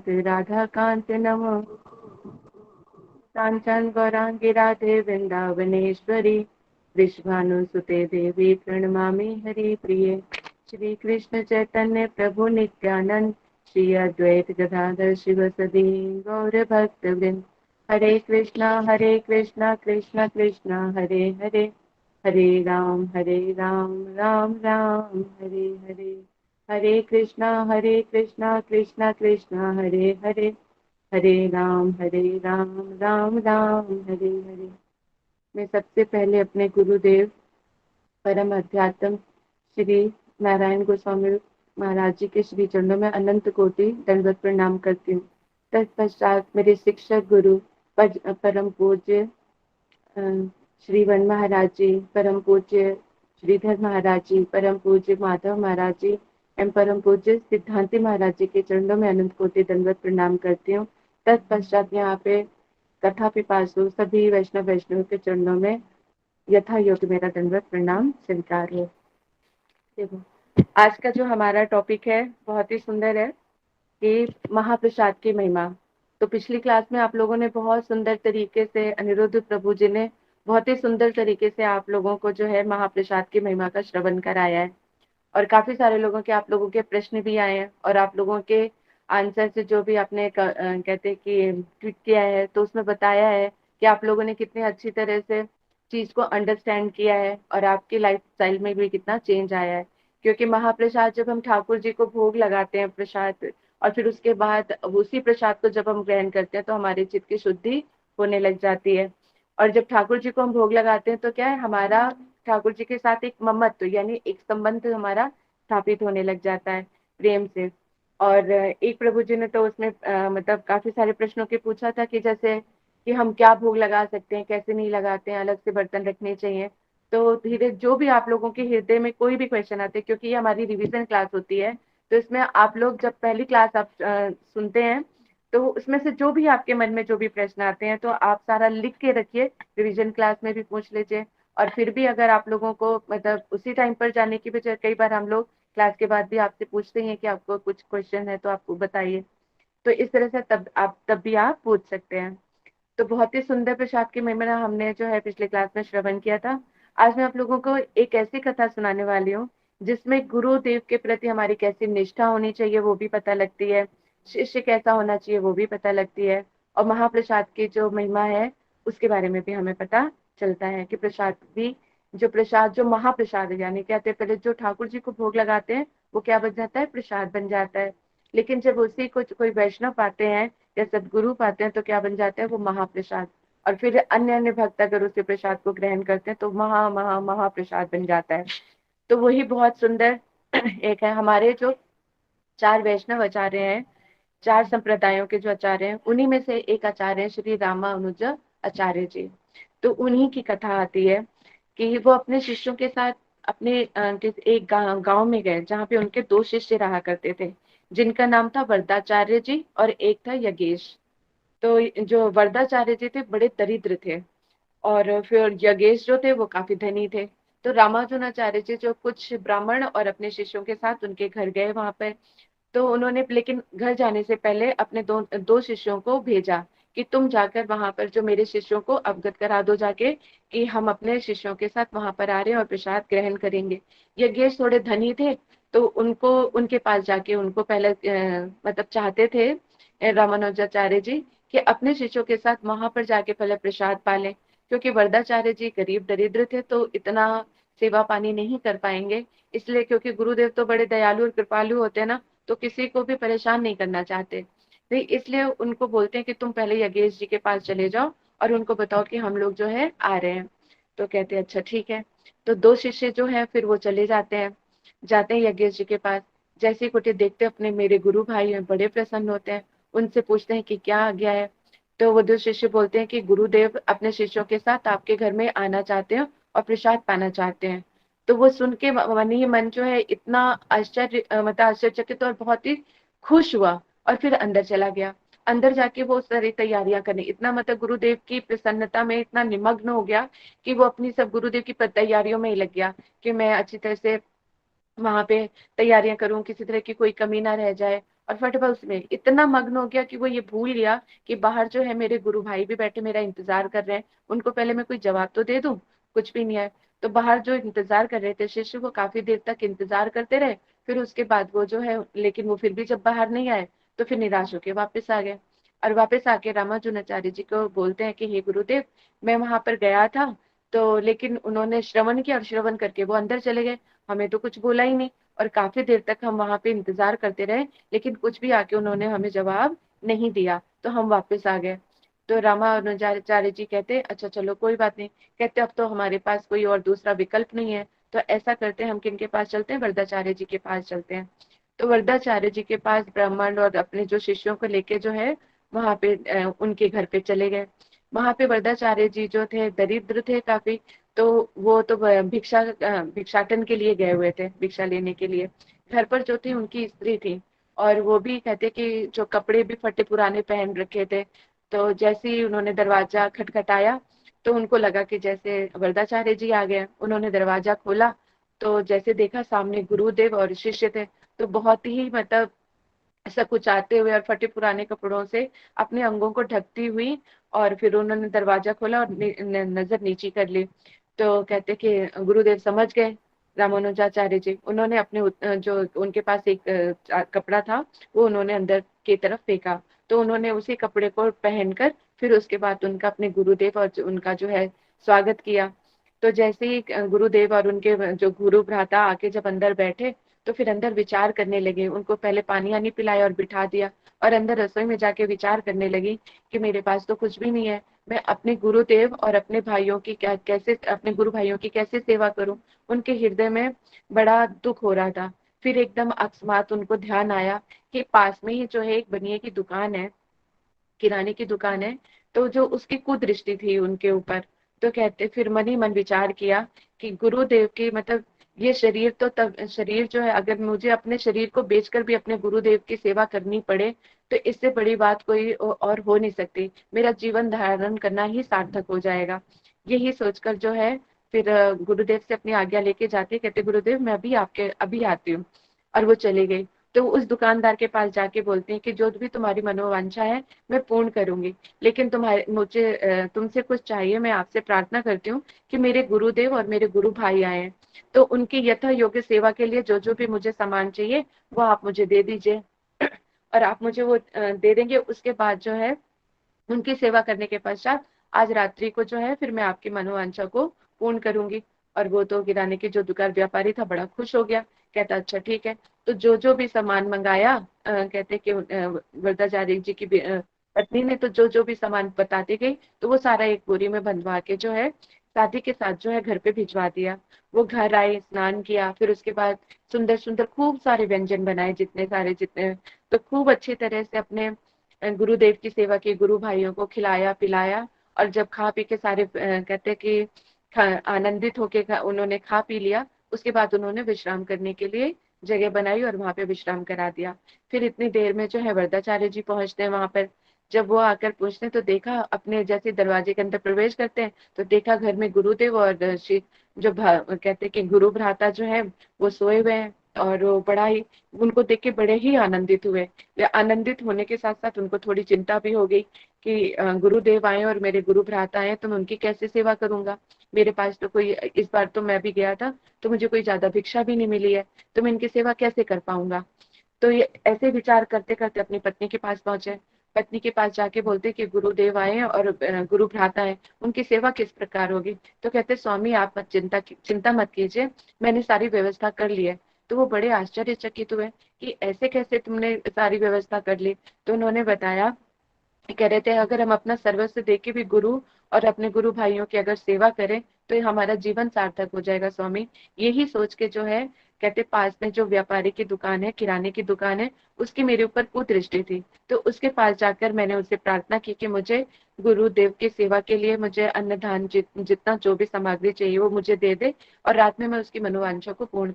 कांत राधा कांत नमः। कांचन गौरांगी राधे वृंदावनेश्वरी विश्वानुसुते देवी प्रणमामि हरिप्रिये। श्री कृष्ण चैतन्य प्रभु नित्यानंद श्री अद्वैत गदाधर शिवसदि गौर भक्तवृंद। हरे कृष्णा कृष्णा कृष्णा हरे हरे, हरे राम राम राम हरे हरे। हरे कृष्णा कृष्णा कृष्णा हरे हरे, हरे राम राम राम हरे हरे। मैं सबसे पहले अपने गुरुदेव परम अध्यात्म श्री नारायण गोस्वामी महाराज जी के श्री चरणों में अनंत कोटि दंडवत प्रणाम करती हूँ। तत्पश्चात मेरे शिक्षक गुरु परम पूज्य श्री वन महाराज जी, परम पूज्य श्रीधर महाराज जी, परम पूज्य माधव महाराज जी एवं परम पूज्य सिद्धांति महाराज जी के चरणों में अनंत कोटि दंडवत प्रणाम करती हूँ। तत्पश्चात यहाँ पे कथा पिपासु सभी वैष्णव के चरणों में यथा योग्य मेरा दंडवत प्रणाम स्वीकार है। देखो, आज का जो हमारा टॉपिक है बहुत ही सुंदर है कि महाप्रसाद की महिमा। तो पिछली क्लास में आप लोगों ने बहुत सुंदर तरीके से, अनिरुद्ध प्रभु जी ने बहुत ही सुंदर तरीके से आप लोगों को जो है महाप्रसाद की महिमा का श्रवण कराया है और काफी सारे लोगों के, आप लोगों के प्रश्न भी आए हैं और आप लोगों के आंसर से जो भी आपने कहते कि ट्वीट किया है तो उसमें बताया है कि आप लोगों ने कितनी अच्छी तरह से चीज को अंडरस्टैंड किया है और आपकी लाइफ स्टाइल में भी कितना चेंज आया है। क्योंकि महाप्रसाद जब हम ठाकुर जी को भोग लगाते हैं प्रसाद, और फिर उसके बाद उसी प्रसाद को जब हम ग्रहण करते हैं तो हमारे चित्त की शुद्धि होने लग जाती है। और जब ठाकुर जी को हम भोग लगाते हैं तो क्या है, हमारा ठाकुर जी के साथ एक ममत्व यानी एक संबंध हमारा स्थापित होने लग जाता है प्रेम से। और एक प्रभु जी ने तो उसमें मतलब काफी सारे प्रश्नों के पूछा था कि जैसे कि हम क्या भोग लगा सकते हैं, कैसे नहीं लगाते हैं, अलग से बर्तन रखने चाहिए। तो धीरे जो भी आप लोगों के हृदय में कोई भी क्वेश्चन आते हैं, क्योंकि ये हमारी रिवीजन क्लास होती है, तो इसमें आप लोग जब पहली क्लास आप सुनते हैं तो उसमें से जो भी आपके मन में जो भी प्रश्न आते हैं तो आप सारा लिख के रखिए, रिवीजन क्लास में भी पूछ लीजिए। और फिर भी अगर आप लोगों को मतलब उसी टाइम पर जाने की बजाय कई बार हम लोग क्लास के बाद भी आपसे पूछते हैं कि आपको कुछ क्वेश्चन है तो आपको बताइए, तो इस तरह से तब भी आप पूछ सकते हैं। तो बहुत ही सुंदर प्रसाद की महिमा हमने जो है पिछले क्लास में श्रवण किया था। आज मैं आप लोगों को एक ऐसी कथा सुनाने वाली हूँ जिसमें गुरुदेव के प्रति हमारी कैसी निष्ठा होनी चाहिए वो भी पता लगती है, शिष्य कैसा होना चाहिए वो भी पता लगती है, और महाप्रसाद की जो महिमा है उसके बारे में भी हमें पता चलता है कि प्रसाद भी, जो महाप्रसाद है यानी कहते हैं पहले जो ठाकुर जी को भोग लगाते हैं वो क्या बन जाता है, प्रसाद बन जाता है। लेकिन जब उसी को कोई वैष्णव पाते हैं या सदगुरु पाते हैं तो क्या बन जाता है, वो महाप्रसाद। और फिर अन्य अन्य भक्त अगर उसी प्रसाद को ग्रहण करते हैं तो महाप्रसाद बन जाता है। तो वही बहुत सुंदर एक है, हमारे जो चार वैष्णव आचार्य हैं, चार संप्रदायों के जो आचार्य हैं उन्हीं में से एक आचार्य है श्री रामानुज आचार्य जी। तो उन्हीं की कथा आती है कि वो अपने शिष्यों के साथ अपने एक गांव में गए जहाँ पे उनके दो शिष्य रहा करते थे, जिनका नाम था वरदाचार्य जी और एक था यज्ञेश। तो जो वरदाचार्य जी थे बड़े दरिद्र थे और फिर यज्ञेश जो थे वो काफी धनी थे। तो रामानुजाचार्य जी जो कुछ ब्राह्मण और अपने शिष्यों के साथ उनके घर गए वहां पर, तो उन्होंने लेकिन घर जाने से पहले अपने दो दो शिष्यों को भेजा कि तुम जाकर वहां पर जो मेरे शिष्यों को अवगत करा दो जाके कि हम अपने शिष्यों के साथ वहां पर आ रहे हैं और प्रसाद ग्रहण करेंगे। यज्ञेश थोड़े धनी थे तो उनको उनके पास जाके उनको पहले मतलब चाहते थे रामानुजाचार्य जी कि अपने शिष्यों के साथ वहां पर जाके पहले प्रसाद पालें, क्योंकि वरदाचार्य जी गरीब दरिद्र थे तो इतना सेवा पानी नहीं कर पाएंगे। इसलिए क्योंकि गुरुदेव तो बड़े दयालु और कृपालु होते हैं ना, तो किसी को भी परेशान नहीं करना चाहते। तो इसलिए उनको बोलते हैं कि तुम पहले यज्ञेश जी के पास चले जाओ और उनको बताओ कि हम लोग जो है आ रहे हैं। तो कहते हैं अच्छा ठीक है। तो दो शिष्य जो है फिर वो चले जाते हैं यज्ञेश जी के पास। जैसे ही कुछ देखते अपने मेरे गुरु भाई हैं, बड़े प्रसन्न होते हैं, उनसे पूछते हैं कि क्या आ गया है। तो वो दो शिष्य बोलते हैं कि गुरुदेव अपने शिष्यों के साथ आपके घर में आना चाहते हैं और प्रसाद पाना चाहते हैं। तो वो सुन के मन ही मन जो है इतना मतलब आश्चर्यचकित और बहुत ही खुश हुआ और फिर अंदर चला गया। अंदर जाके वो सारी तैयारियां करने, इतना मतलब गुरुदेव की प्रसन्नता में इतना निमग्न हो गया कि वो अपनी सब गुरुदेव की तैयारियों में ही लग गया कि मैं अच्छी तरह से वहां पे तैयारियां करूं, किसी तरह की कोई कमी ना रह जाए। और फटाफट उसमें इतना मग्न हो गया कि वो ये भूल गया कि बाहर जो है मेरे गुरु भाई भी बैठे मेरा इंतजार कर रहे हैं, उनको पहले मैं कोई जवाब तो दे दूं। कुछ भी नहीं है। तो बाहर जो इंतजार कर रहे थे शिष्य, वो काफी देर तक इंतजार करते रहे। फिर उसके बाद वो जो है, लेकिन वो फिर भी जब बाहर नहीं आए, तो फिर निराश होके वापस आ गए। और वापस आके रामानुजाचार्य जी को बोलते हैं कि हे गुरुदेव, मैं वहां पर गया था, तो लेकिन उन्होंने श्रवण किया और श्रवण करके वो अंदर चले गए, हमें तो कुछ बोला ही नहीं। और काफी देर तक हम वहां पे इंतजार करते रहे, लेकिन कुछ भी आके उन्होंने हमें जवाब नहीं दिया, तो हम वापस आ गए। तो रामानुजाचार्य जी कहते, अच्छा चलो कोई बात नहीं। कहते अब तो हमारे पास कोई और दूसरा विकल्प नहीं है, तो ऐसा करते हैं, हम किन के पास चलते हैं, वरदाचार्य जी के पास चलते हैं। तो वरदाचार्य जी के पास ब्राह्मण और अपने जो शिष्यों को लेके जो है वहां पे उनके घर पे चले गए। वहां पे वरदाचार्य जी जो थे दरिद्र थे काफी, तो वो तो भिक्षाटन के लिए गए हुए थे, भिक्षा लेने के लिए। घर पर जो थी उनकी स्त्री थी, और वो भी कहते कि जो कपड़े भी फटे पुराने पहन रखे थे। तो जैसे ही उन्होंने दरवाजा खटखटाया, तो उनको लगा कि जैसे वरदाचार्य जी आ गए। उन्होंने दरवाजा खोला, तो जैसे देखा सामने गुरुदेव और शिष्य थे। तो बहुत ही मतलब सकुचाते हुए और फटे पुराने कपड़ों से अपने अंगों को ढकती हुई, और फिर उन्होंने दरवाजा खोला और नजर नीची कर ली। तो कहते कि गुरुदेव समझ गए रामानुजाचार्य जी। उन्होंने अपने जो उनके पास एक कपड़ा था, वो उन्होंने अंदर की तरफ फेंका। तो उन्होंने उसी कपड़े को पहनकर फिर उसके बाद उनका अपने गुरुदेव और उनका जो है स्वागत किया। तो जैसे ही गुरुदेव और उनके जो गुरु भ्राता आके जब अंदर बैठे, तो फिर अंदर विचार करने लगे। उनको पहले पानी आनी पिलाया और बिठा दिया, और अंदर रसोई में जाके विचार करने लगी कि मेरे पास तो कुछ भी नहीं है, मैं अपने गुरुदेव और अपने भाइयों की कैसे, अपने गुरु भाइयों की कैसे सेवा करूं। उनके हृदय में बड़ा दुख हो रहा था। फिर एकदम अकस्मात उनको ध्यान आया कि पास में ही जो है एक बनिए की दुकान है, किराने की दुकान है। तो जो उसकी कुदृष्टि थी उनके ऊपर। तो कहते फिर मन ही मन विचार किया कि गुरुदेव की मतलब ये शरीर तो तब शरीर जो है, अगर मुझे अपने शरीर को बेचकर भी अपने गुरुदेव की सेवा करनी पड़े, तो इससे बड़ी बात कोई और हो नहीं सकती। मेरा जीवन धारण करना ही सार्थक हो जाएगा। यही सोचकर जो है फिर गुरुदेव से अपनी आज्ञा लेके जाते, कहते गुरुदेव मैं अभी आपके अभी आती हूँ। और वो चले गई। तो उस दुकानदार के पास जाके बोलते हैं कि जो भी तुम्हारी मनोवांछा है मैं पूर्ण करूंगी, लेकिन तुम्हारे मुझे तुमसे कुछ चाहिए। मैं आपसे प्रार्थना करती हूँ कि मेरे गुरुदेव और मेरे गुरु भाई आए हैं, तो उनकी यथा योग्य सेवा के लिए जो जो भी मुझे सामान चाहिए वो आप मुझे दे दीजिए। और आप मुझे वो दे देंगे, उसके बाद जो है उनकी सेवा करने के पश्चात आज रात्रि को जो है फिर मैं आपकी मनोवांछा को पूर्ण करूंगी। और वो तो किराने के जो दुकान व्यापारी था बड़ा खुश हो गया। कहता अच्छा ठीक है। तो जो जो भी सामान मंगाया, कहते कि वरदाचार्य जी की पत्नी ने तो जो जो भी सामान बताती गई, तो वो सारा एक बोरी में बंधवा के जो है शादी के साथ जो है घर पे भिजवा दिया। वो घर आए, स्नान किया, फिर उसके बाद सुंदर सुंदर खूब सारे व्यंजन बनाए, जितने सारे जितने, तो खूब अच्छी तरह से अपने गुरुदेव की सेवा की, गुरु भाइयों को खिलाया पिलाया। और जब खा पी के सारे कहते कि आनंदित होके उन्होंने खा पी लिया, उसके बाद उन्होंने विश्राम करने के लिए जगह बनाई और वहां पे विश्राम करा दिया। फिर इतनी देर में जो है वरदाचार्य जी पहुंचते हैं वहां पर। जब वो आकर पूछते हैं, तो देखा अपने जैसे दरवाजे के अंदर प्रवेश करते हैं, तो देखा घर में गुरुदेव और जो कहते हैं कि गुरु भ्राता जो है वो सोए हुए हैं। और वो बड़ा ही, उनको देख के बड़े ही आनंदित हुए। या आनंदित होने के साथ साथ उनको थोड़ी चिंता भी हो गई कि गुरुदेव आए और मेरे गुरु भ्राता आए, तो मैं उनकी कैसे सेवा करूंगा। मेरे पास तो कोई, इस बार तो मैं भी गया था तो मुझे कोई ज्यादा भिक्षा भी नहीं मिली है, तो मैं इनकी सेवा कैसे कर पाऊंगा। तो ये ऐसे विचार करते करते अपनी पत्नी के पास पहुंचे। पत्नी के पास जाके बोलते कि गुरुदेव आए हैं और गुरु भ्राता है, उनकी सेवा किस प्रकार होगी। तो कहते स्वामी आप मत चिंता मत कीजिए, मैंने सारी व्यवस्था कर ली है। तो वो बड़े आश्चर्यचकित हुए कि ऐसे कैसे तुमने सारी व्यवस्था कर ली। तो उन्होंने बताया, कह रहे थे अगर हम अपना सर्वस्व दे के भी गुरु और अपने गुरु भाइयों की अगर सेवा करें, तो ये हमारा जीवन सार्थक हो जाएगा स्वामी। यही सोच के जो है, कहते पास में जो व्यापारी की दुकान है, किराने की दुकान है, उसकी मेरे ऊपर कुदृष्टि थी। तो उसके पास जाकर मैंने उससे प्रार्थना की कि मुझे गुरुदेव की सेवा के लिए मुझे अन्नदान जितना जो भी सामग्री चाहिए वो मुझे दे दे, और रात में मैं उसकी मनोवांछा को पूर्ण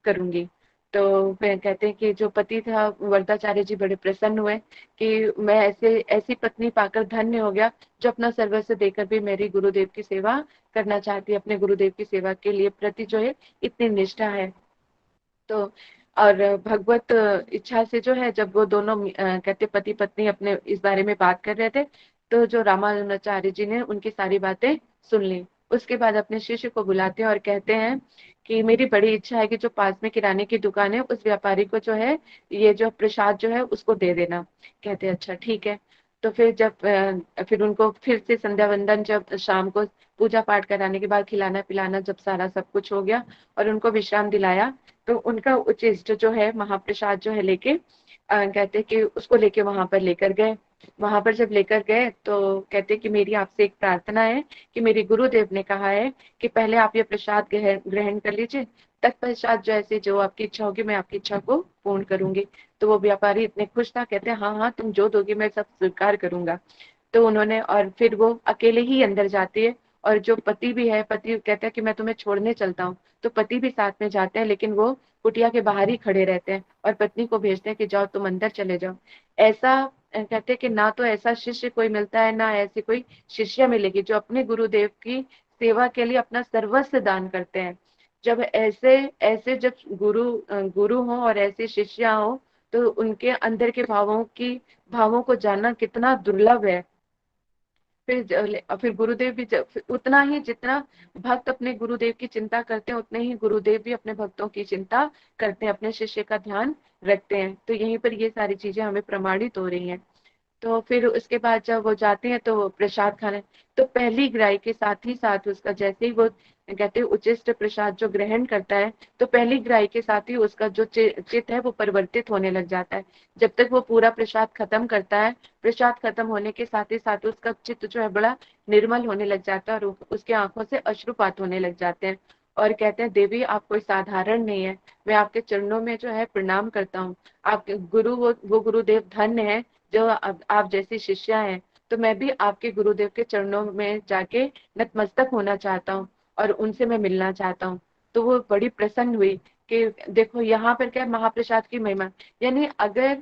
करूंगी। तो वे कहते हैं कि जो पति था वरदाचार्य जी बड़े प्रसन्न हुए कि मैं ऐसे ऐसी पत्नी पाकर धन्य हो गया, जो अपना सर्वस्व देकर भी मेरी गुरुदेव की सेवा करना चाहती है, अपने गुरुदेव की सेवा के लिए प्रति जो है इतनी निष्ठा है। तो और भगवत इच्छा से जो है, जब वो दोनों कहते पति पत्नी अपने इस बारे में बात कर रहे थे, तो जो रामानुजाचार्य जी ने उनकी सारी बातें सुन ली। उसके बाद अपने शिष्य को बुलाते हैं और कहते हैं कि मेरी बड़ी इच्छा है कि जो पास में किराने की दुकान है, उस व्यापारी को जो है ये जो प्रसाद जो है उसको दे देना। कहते हैं अच्छा ठीक है। तो फिर जब फिर उनको फिर से संध्या वंदन, जब शाम को पूजा पाठ कराने के बाद खिलाना पिलाना जब सारा सब कुछ हो गया और उनको विश्राम दिलाया, तो उनका उचिष्ट जो है महाप्रसाद जो है लेके कहते कि उसको लेके वहां पर लेकर गए। वहां पर जब लेकर गए तो कहते कि मेरी आपसे एक प्रार्थना है कि मेरे गुरुदेव ने कहा है कि पहले आप ये प्रसाद ग्रहण कर लीजिए, तत्पश्चात जैसे जो आपकी इच्छा होगी मैं आपकी इच्छा को पूर्ण करूंगी। तो वो व्यापारी इतने खुश था, कहते हैं हाँ हाँ तुम जो दोगे मैं सब स्वीकार करूंगा। तो उन्होंने, और फिर वो अकेले ही अंदर जाती है, और जो पति भी है, पति कहता है कि मैं तुम्हें छोड़ने चलता हूँ, तो पति भी साथ में जाते हैं, लेकिन वो कुटिया के बाहर ही खड़े रहते हैं और पत्नी को भेजते हैं कि जाओ तुम अंदर चले जाओ। ऐसा कहते हैं कि ना तो ऐसा शिष्य कोई मिलता है, ना ऐसी कोई शिष्या मिलेगी जो अपने गुरुदेव की सेवा के लिए अपना सर्वस्व दान करते हैं। जब ऐसे ऐसे जब गुरु हो और ऐसे शिष्या हो, तो उनके अंदर के भावों को जानना कितना दुर्लभ है। फिर गुरुदेव भी उतना ही जितना भक्त अपने गुरुदेव की चिंता करते हैं, उतने ही गुरुदेव भी अपने भक्तों की चिंता करते हैं, अपने शिष्य का ध्यान रखते हैं। तो यहीं पर ये सारी चीजें हमें प्रमाणित हो रही हैं। तो फिर उसके बाद जब वो जाते हैं तो वो प्रसाद खाने, तो पहली ग्राही के साथ ही साथ उसका जैसे ही वो कहते हैं उचिष्ट प्रसाद जो ग्रहण करता है, तो पहली ग्राही के साथ ही उसका जो चित्त है वो परिवर्तित होने लग जाता है। जब तक वो पूरा प्रसाद खत्म करता है, प्रसाद खत्म होने के साथ ही साथ उसका चित्त जो है बड़ा निर्मल होने लग जाता है, और उसके आंखों से अश्रुपात होने लग जाते हैं। और कहते हैं देवी आप कोई साधारण नहीं है, मैं आपके चरणों में जो है प्रणाम करता हूँ। आपके गुरु, वो गुरुदेव धन्य है जो आप जैसी शिष्या हैं। तो मैं भी आपके गुरुदेव के चरणों में जाके नतमस्तक होना चाहता हूँ और उनसे मैं मिलना चाहता हूँ। तो वो बड़ी प्रसन्न हुई कि देखो यहाँ पर क्या महाप्रसाद की महिमा। यानी अगर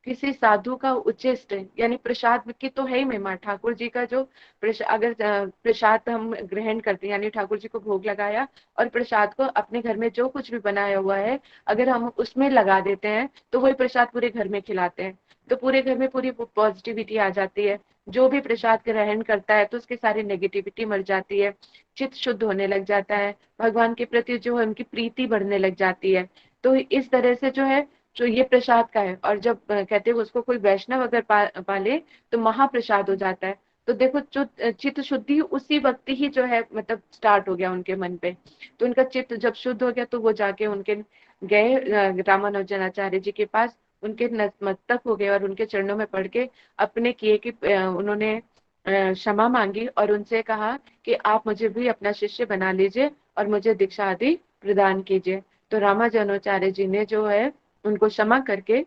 किसी साधु का उचिष्ट, यानी प्रसाद की तो है ही महिमा, ठाकुर जी का जो अगर प्रसाद हम ग्रहण करते हैं, यानी ठाकुर जी को भोग लगाया और प्रसाद को अपने घर में जो कुछ भी बनाया हुआ है अगर हम उसमें लगा देते हैं, तो वही प्रसाद पूरे घर में खिलाते हैं, तो पूरे घर में पूरी पॉजिटिविटी आ जाती है। जो भी प्रसाद ग्रहण करता है तो उसकी सारी नेगेटिविटी मर जाती है, चित्त शुद्ध होने लग जाता है, भगवान के प्रति जो है उनकी प्रीति बढ़ने लग जाती है। तो इस तरह से जो है जो ये प्रसाद का है, और जब कहते हैं उसको कोई वैष्णव अगर पाले तो महाप्रसाद हो जाता है। तो देखो जो चित्त शुद्धि उसी वक्त ही जो है मतलब स्टार्ट हो गया उनके मन पे। तो उनका चित्त जब शुद्ध हो गया तो वो जाके उनके गए रामानुजनाचार्य जी के पास, उनके नतमस्तक हो गए और उनके चरणों में पड़ के अपने किए की उन्होंने क्षमा मांगी और उनसे कहा कि आप मुझे भी अपना शिष्य बना लीजिए और मुझे दीक्षा आदि प्रदान कीजिए। तो रामानुजाचार्य जी ने जो है उनको क्षमा करके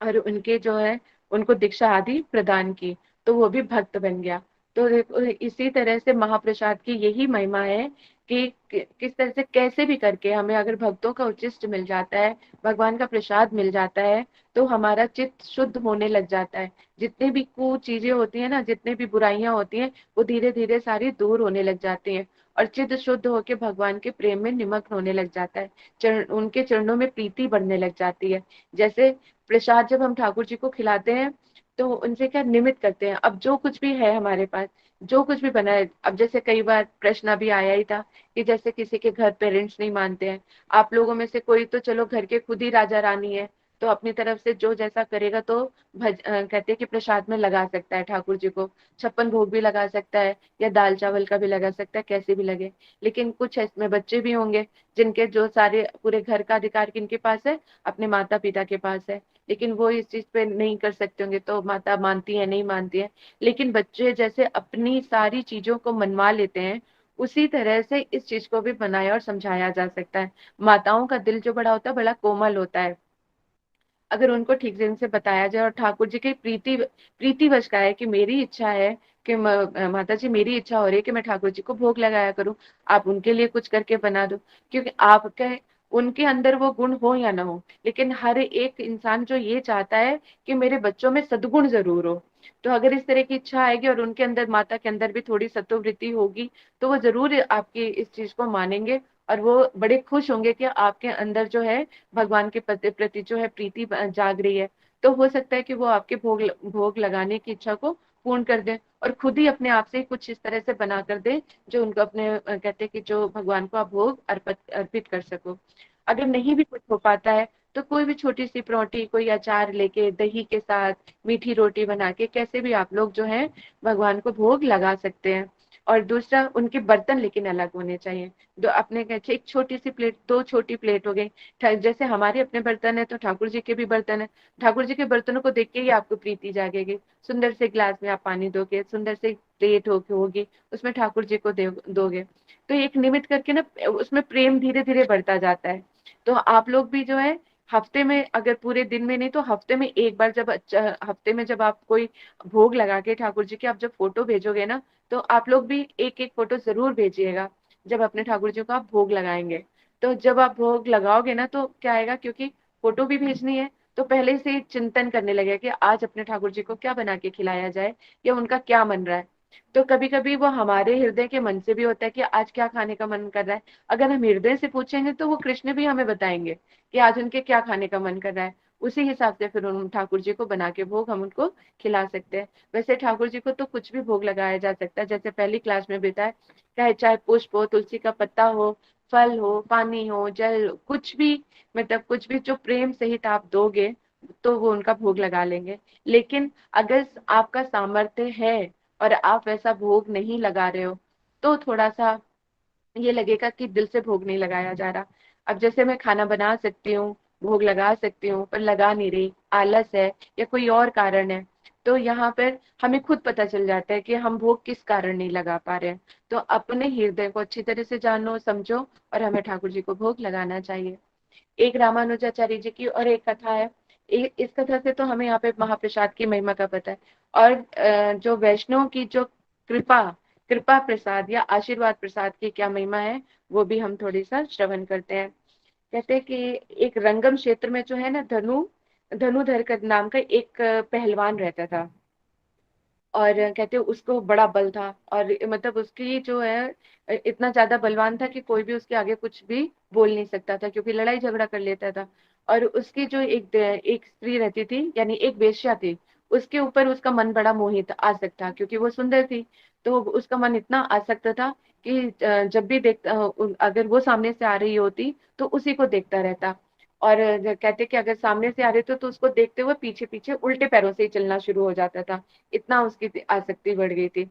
और उनके जो है उनको दीक्षा आदि प्रदान की, तो वो भी भक्त बन गया। तो इसी तरह से महाप्रसाद की यही महिमा है कि किस तरह से कैसे भी करके हमें अगर भक्तों का उचिष्ट मिल जाता है, भगवान का प्रसाद मिल जाता है, तो हमारा चित्त शुद्ध होने लग जाता है। जितने भी कु चीजें होती है ना, जितने भी बुराइयां होती हैं, वो धीरे धीरे सारी दूर होने लग जाती हैं और चित्त शुद्ध होकर भगवान के प्रेम में निमग्न होने लग जाता है। उनके चरणों में प्रीति बढ़ने लग जाती है। जैसे प्रसाद जब हम ठाकुर जी को खिलाते हैं तो उनसे क्या निमित्त करते हैं, अब जो कुछ भी है हमारे पास, जो कुछ भी बना है, अब जैसे कई बार प्रश्न अभी आया ही था कि जैसे किसी के घर पेरेंट्स नहीं मानते हैं, आप लोगों में से कोई तो चलो घर के खुद ही राजा रानी है, तो अपनी तरफ से जो जैसा करेगा तो कहते हैं कि प्रसाद में लगा सकता है ठाकुर जी को, छप्पन भोग भी लगा सकता है या दाल चावल का भी लगा सकता है, कैसे भी लगे। लेकिन कुछ इसमें बच्चे भी होंगे जिनके जो सारे पूरे घर का अधिकार किनके पास है, अपने माता पिता के पास है, लेकिन वो इस चीज पे नहीं कर सकते होंगे, तो माता मानती है नहीं मानती है। लेकिन बच्चे जैसे अपनी सारी चीजों को मनवा लेते हैं, उसी तरह से इस चीज को भी बनाया और समझाया जा सकता है। माताओं का दिल जो बड़ा होता है बड़ा कोमल होता है, अगर उनको ठीक से बताया जाए और ठाकुर जी की प्रीतिवश का है कि मेरी इच्छा है कि माता जी मेरी इच्छा हो रही है कि मैं ठाकुर जी को भोग लगाया करूं, आप उनके लिए कुछ करके बना दो। क्योंकि आपके उनके अंदर वो गुण हो या ना हो, लेकिन हर एक इंसान जो ये चाहता है कि मेरे बच्चों में सद्गुण जरूर हो, तो अगर इस तरह की इच्छा आएगी और उनके अंदर, माता के अंदर भी थोड़ी सत्ववृत्ति होगी, तो वो जरूर आपकी इस चीज को मानेंगे और वो बड़े खुश होंगे कि आपके अंदर जो है भगवान के प्रति जो है प्रीति जाग रही है। तो हो सकता है कि वो आपके भोग लगाने की इच्छा को पूर्ण कर दे और खुद ही अपने आप से कुछ इस तरह से बना कर दे जो उनको अपने कहते हैं कि जो भगवान को आप भोग अर्पित कर सको। अगर नहीं भी कुछ हो पाता है तो कोई भी छोटी सी परौंठी, कोई अचार लेके दही के साथ मीठी रोटी बना के कैसे भी आप लोग जो है भगवान को भोग लगा सकते हैं। और दूसरा, उनके बर्तन लेकिन अलग होने चाहिए। दो अपने कैसे, एक छोटी सी प्लेट, दो छोटी प्लेट हो गई। जैसे हमारे अपने बर्तन है तो ठाकुर जी के भी बर्तन है। ठाकुर जी के बर्तनों को देख के ही आपको प्रीति जागेगी। सुंदर से ग्लास में आप पानी दोगे, सुंदर से प्लेट होगी, उसमें ठाकुर जी को दोगे। तो एक निमित्त करके ना उसमें प्रेम धीरे धीरे बढ़ता जाता है। तो आप लोग भी जो है हफ्ते में, अगर पूरे दिन में नहीं तो हफ्ते में एक बार, जब हफ्ते में जब आप कोई भोग लगा के ठाकुर जी की आप जब फोटो भेजोगे ना, तो आप लोग भी एक एक फोटो जरूर भेजिएगा जब अपने ठाकुर जी को आप भोग लगाएंगे। तो जब आप भोग लगाओगे ना तो क्या आएगा, क्योंकि फोटो भी भेजनी है तो पहले से ही चिंतन करने लगे कि आज अपने ठाकुर जी को क्या बना के खिलाया जाए या उनका क्या मन रहा है। तो कभी कभी वो हमारे हृदय के मन से भी होता है कि आज क्या खाने का मन कर रहा है। अगर हम हृदय से पूछेंगे तो वो कृष्ण भी हमें बताएंगे कि आज उनके क्या खाने का मन कर रहा है। उसी हिसाब से फिर उन ठाकुर जी को बना के भोग हम उनको खिला सकते हैं। वैसे ठाकुर जी को तो कुछ भी भोग लगाया जा सकता है, जैसे पहली क्लास में बताया, चाहे चाहे पुष्प हो, तुलसी का पत्ता हो, फल हो, पानी हो, जल, कुछ भी, मतलब कुछ भी जो प्रेम सहित आप दोगे तो वो उनका भोग लगा लेंगे। लेकिन अगर आपका सामर्थ्य है और आप वैसा भोग नहीं लगा रहे हो तो थोड़ा सा ये लगेगा कि दिल से भोग नहीं लगाया जा रहा। अब जैसे मैं खाना बना सकती हूँ, भोग लगा सकती हूँ, पर लगा नहीं रही, आलस है या कोई और कारण है, तो यहाँ पर हमें खुद पता चल जाता है कि हम भोग किस कारण नहीं लगा पा रहे हैं। तो अपने हृदय को अच्छी तरह से जानो, समझो, और हमें ठाकुर जी को भोग लगाना चाहिए। एक रामानुजाचार्य जी की और एक कथा है। इस कथा से तो हमें यहाँ पे महाप्रसाद की महिमा का पता है। और जो वैष्णव की जो कृपा कृपा प्रसाद या आशीर्वाद प्रसाद की क्या महिमा है, वो भी हम थोड़ी सा श्रवण करते हैं। कहते हैं कि एक रंगम क्षेत्र में जो है ना, धनुधर का नाम का एक पहलवान रहता था। और कहते हैं उसको बड़ा बल था, और मतलब उसकी जो है इतना ज्यादा बलवान था कि कोई भी उसके आगे कुछ भी बोल नहीं सकता था, क्योंकि लड़ाई झगड़ा कर लेता था। और उसकी जो एक स्त्री रहती थी, यानी एक वेश्या थी, उसके ऊपर उसका मन बड़ा मोहित आसक्त था, क्योंकि वो सुंदर थी। तो उसका मन इतना आसक्त था कि जब भी देखता, अगर वो सामने से आ रही होती तो उसी को देखता रहता। और कहते कि अगर सामने से आ रहे थे तो उसको देखते हुए पीछे पीछे उल्टे पैरों से ही चलना शुरू हो जाता था। इतना उसकी आसक्ति बढ़ गई थी।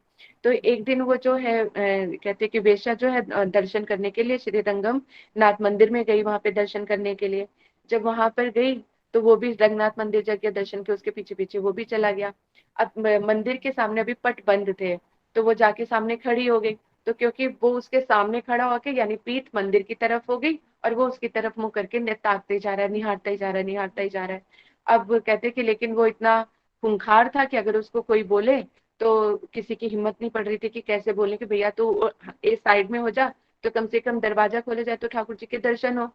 तो एक दिन वो जो है कहते कि वेश्या जो है दर्शन करने के लिए श्री रंगम नाथ मंदिर में गई, वहां पे दर्शन करने के लिए। जब वहां पर गई तो वो भी रंगनाथ मंदिर जाके दर्शन के उसके पीछे पीछे वो भी चला गया। अब मंदिर के सामने अभी पट बंद थे, तो वो जाके सामने खड़ी हो गई। तो क्योंकि वो उसके सामने खड़ा होके, यानी पीठ मंदिर की तरफ हो गई, और वो उसकी तरफ मुंह करके ताकते जा रहा है, निहारता ही जा रहा है, निहारता ही जा रहा है। अब कहते कि लेकिन वो इतना खूंखार था कि अगर उसको कोई बोले तो किसी की हिम्मत नहीं पड़ रही थी कि कैसे बोले कि भैया तू इस साइड में हो जा, तो कम से कम दरवाजा खोले जाए तो ठाकुर जी के दर्शन हो।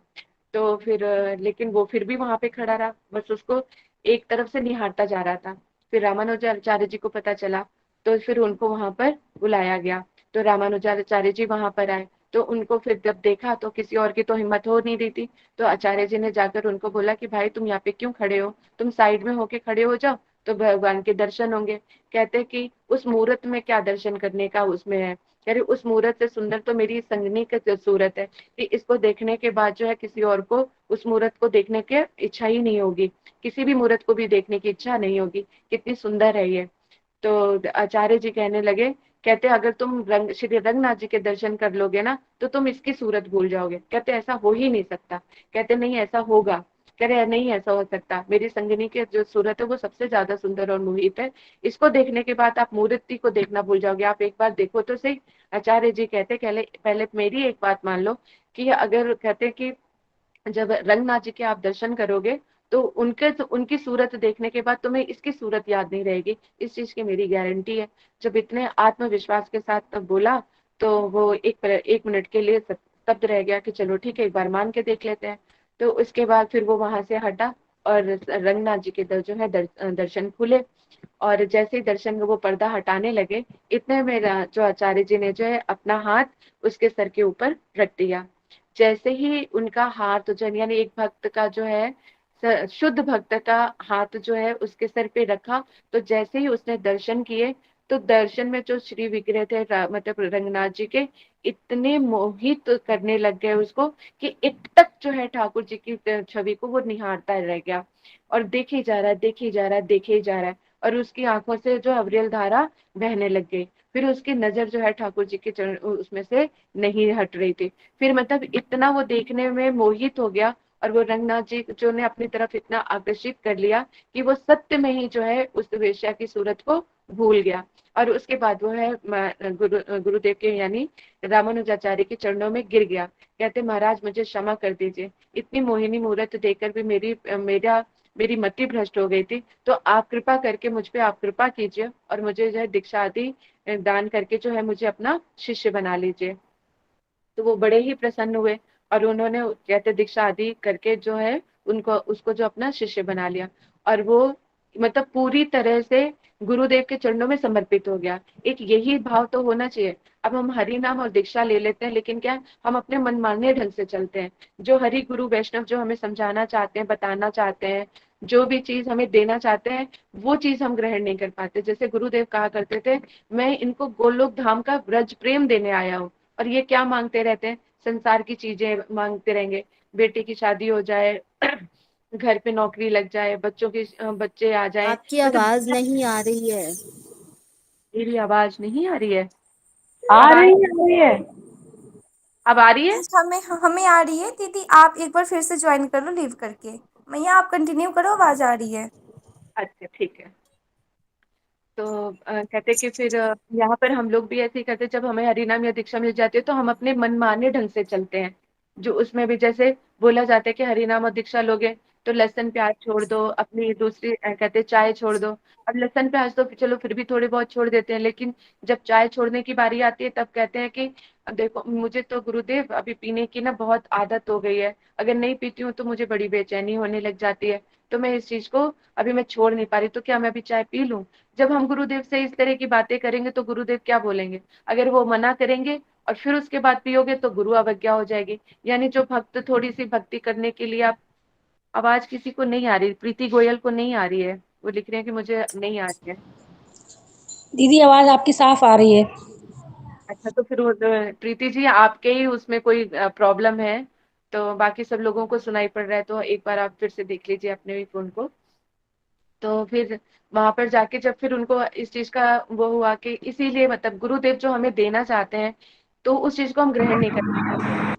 तो फिर लेकिन वो फिर भी वहां पे खड़ा रहा, बस उसको एक तरफ से निहारता जा रहा था। फिर रामानुजाचार्य जी को पता चला, तो फिर उनको वहां पर बुलाया गया। तो रामानुजाचार्य जी वहां पर आए, तो उनको फिर जब देखा तो किसी और की तो हिम्मत हो नहीं रही थी। तो आचार्य जी ने जाकर उनको बोला कि भाई तुम यहाँ पे क्यों खड़े हो, तुम साइड में होके खड़े हो जाओ तो भगवान के दर्शन होंगे। कहते कि उस मुहूर्त में क्या दर्शन करने का उसमें है, कह रहे उस मुहूर्त से सुंदर तो मेरी संगनी का जो सूरत है कि इसको देखने के बाद जो है किसी और को उस मुहूर्त को देखने की इच्छा ही नहीं होगी, किसी भी मुहूर्त को भी देखने की इच्छा नहीं होगी, कितनी सुंदर है ये। तो आचार्य जी कहने लगे, कहते अगर तुम श्री रंगनाथ जी के दर्शन कर लोगे ना तो तुम इसकी सूरत भूल जाओगे। कहते ऐसा हो ही नहीं सकता। कहते नहीं ऐसा होगा। कह रहे नहीं ऐसा हो सकता, मेरी संगिनी की जो सूरत है वो सबसे ज्यादा सुंदर और मोहित है, इसको देखने के बाद आप मूर्ति को देखना भूल जाओगे, आप एक बार देखो तो सही। आचार्य जी कहते पहले पहले मेरी एक बात मान लो कि अगर कहते कि जब रंगनाथ जी के आप दर्शन करोगे तो उनकी सूरत देखने के बाद तुम्हें इसकी सूरत याद नहीं रहेगी, इस चीज की मेरी गारंटी है। जब इतने आत्मविश्वास के साथ तब बोला तो वो एक मिनट के लिए स्तब्ध रह गया कि चलो ठीक है एक बार मान के देख लेते हैं। तो उसके बाद फिर वो वहां से हटा और रंगनाथ जी के जो है दर्शन खुले। और जैसे ही दर्शन वो पर्दा हटाने लगे, इतने में जो आचार्य जी ने जो है अपना हाथ उसके सर के ऊपर रख दिया। जैसे ही उनका हाथ जो यानी एक भक्त का जो है शुद्ध भक्त का हाथ जो है उसके सर पे रखा, तो जैसे ही उसने दर्शन किए, तो दर्शन में जो श्री विग्रह थे मतलब रंगनाथ जी के, इतने मोहित करने लग गए उसको कि एक तक जो है ठाकुर जी की छवि को वो निहारता रह गया, और देखे जा रहा है, देखे जा रहा है, देखे जा रहा है, और उसकी आंखों से जो अविरल धारा बहने लग गई। फिर उसकी नजर जो है ठाकुर जी के चरण उसमें से नहीं हट रही थी। फिर मतलब इतना वो देखने में मोहित हो गया, और वो रंगनाथ जी जो ने अपनी तरफ इतना आकर्षित कर लिया कि वो सत्य में ही जो है उस वेश्या की सूरत को भूल गया। और उसके बाद वो है गुरुदेव के यानी रामानुजाचार्य के चरणों में गिर गया। कहते महाराज मुझे क्षमा कर दीजिए, इतनी मोहिनी मूर्त देखकर भी मेरी मति भ्रष्ट हो गई थी, तो आप कृपा करके मुझ पे आप कृपा कीजिए और मुझे जो है दीक्षा आदि दान करके जो है मुझे अपना शिष्य बना लीजिए। तो वो बड़े ही प्रसन्न हुए, और उन्होंने कहते दीक्षा आदि करके जो है उनको उसको जो अपना शिष्य बना लिया, और वो मतलब पूरी तरह से गुरुदेव के चरणों में समर्पित हो गया। एक यही भाव तो होना चाहिए। अब हम हरि नाम और दीक्षा ले लेते हैं, लेकिन क्या हम अपने मनमाने ढंग से चलते हैं। जो हरि गुरु वैष्णव जो हमें समझाना चाहते हैं, बताना चाहते हैं, जो भी चीज हमें देना चाहते हैं, वो चीज हम ग्रहण नहीं कर पाते। जैसे गुरुदेव कहा करते थे, मैं इनको गोलोक धाम का ब्रज प्रेम देने आया हूँ, और ये क्या मांगते रहते हैं, संसार की चीजें मांगते रहेंगे। बेटे की शादी हो जाए, घर पे नौकरी लग जाए, बच्चों के बच्चे आ जाए, आपकी मतलब आवाज नहीं आ रही है। मेरी आवाज नहीं आ रही है? आ अब आ रही रही है, आ रही है। अब आ रही है? हमें हमें आ रही है दीदी, आप एक बार फिर से ज्वाइन कर लो लीव करके। मैया आप कंटिन्यू करो, आवाज आ रही है। अच्छा ठीक है। तो कहते कि फिर यहाँ पर हम लोग भी ऐसे ही करते, जब हमें हरिनाम या दीक्षा मिल जाती है तो हम अपने मनमाने ढंग से चलते हैं। जो उसमें भी जैसे बोला जाता है कि हरिनाम और दीक्षा लोगे तो लहसुन प्याज छोड़ दो, अपनी दूसरी कहते हैं चाय छोड़ दो। अब लहसुन प्याज तो चलो फिर भी थोड़े बहुत छोड़ देते हैं, लेकिन जब चाय छोड़ने की बारी आती है तब कहते हैं कि देखो मुझे तो गुरुदेव अभी पीने की ना बहुत आदत हो गई है, अगर नहीं पीती हूँ तो मुझे बड़ी बेचैनी होने लग जाती है, तो मैं इस चीज को अभी मैं छोड़ नहीं पा रही, तो क्या मैं अभी चाय पी लूं? जब हम गुरुदेव से इस तरह की बातें करेंगे तो गुरुदेव क्या बोलेंगे? अगर वो मना करेंगे और फिर उसके बाद पियोगे तो गुरु अवज्ञा हो जाएगी। यानी जो भक्त थोड़ी सी भक्ति करने के लिए आप, आवाज किसी को नहीं आ रही, प्रीति गोयल को नहीं आ रही है, वो लिख रहे हैं कि मुझे नहीं आ रही है। दीदी आवाज आपकी साफ आ रही है। अच्छा, तो फिर प्रीति जी आपके ही उसमें कोई प्रॉब्लम है, तो बाकी सब लोगों को सुनाई पड़ रहा है, तो एक बार आप फिर से देख लीजिए अपने भी फोन को। तो फिर वहां पर जाके जब फिर उनको इस चीज का वो हुआ कि इसीलिए मतलब गुरुदेव जो हमें देना चाहते हैं, तो उस चीज को हम ग्रहण नहीं कर पाते,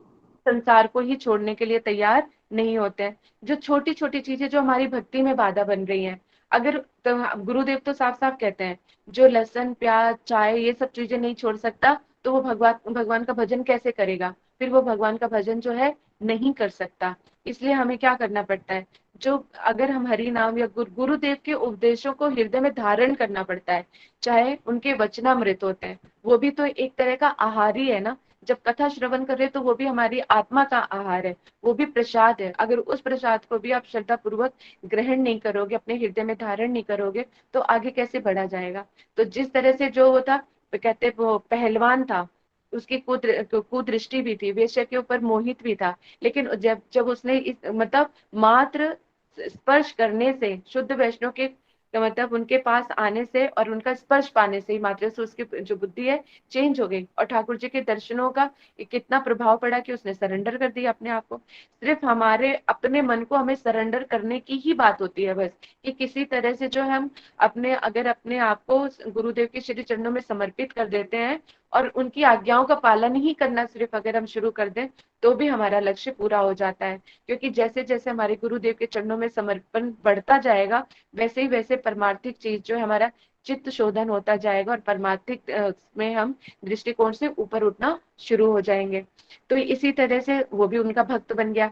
संसार को ही छोड़ने के लिए तैयार नहीं होते हैं। जो छोटी छोटी चीजें जो हमारी भक्ति में बाधा बन रही हैं, अगर तो गुरुदेव तो साफ साफ कहते हैं, जो लहसुन प्याज चाय ये सब चीजें नहीं छोड़ सकता, तो वो भगवान भगवान का भजन कैसे करेगा? फिर वो भगवान का भजन जो है नहीं कर सकता। इसलिए हमें क्या करना पड़ता है, जो अगर हम हरि नाम या गुरुदेव के उपदेशों को हृदय में धारण करना पड़ता है, चाहे उनके वचनामृत होते हैं, वो भी तो एक तरह का आहार ही है ना। जब कथा श्रवण कर रहे तो वो भी हमारी आत्मा का आहार है, वो भी प्रसाद है। अगर उस प्रसाद को भी आप श्रद्धा पूर्वक ग्रहण नहीं करोगे, अपने हृदय में धारण नहीं करोगे, तो आगे कैसे बढ़ा जाएगा? तो जिस तरह से जो वो था, कहते वो पहलवान था, उसकी कुदृष्टि भी थी, वेश्या के ऊपर मोहित भी था, लेकिन जब जब उसने इस मतलब मात्र स्पर्श करने से शुद्ध वैष्णव के मतलब उनके पास आने से और उनका स्पर्श पाने से ही मात्र से उसकी जो बुद्धि है चेंज हो गई, और ठाकुर जी के दर्शनों का कितना प्रभाव पड़ा कि उसने सरेंडर कर दिया अपने आप को। सिर्फ हमारे अपने मन को हमें सरेंडर करने की ही बात होती है बस, कि किसी तरह से जो हम अपने अगर अपने आप को गुरुदेव के श्री चरणों में समर्पित कर देते हैं और उनकी आज्ञाओं का पालन ही करना सिर्फ अगर हम शुरू कर दें, तो भी हमारा लक्ष्य पूरा हो जाता है। क्योंकि जैसे जैसे हमारे गुरुदेव के चरणों में समर्पण बढ़ता जाएगा, वैसे ही वैसे परमार्थिक चीज जो है हमारा चित्त शोधन होता जाएगा, और परमार्थिक में हम दृष्टिकोण से ऊपर उठना शुरू हो जाएंगे। तो इसी तरह से वो भी उनका भक्त बन गया।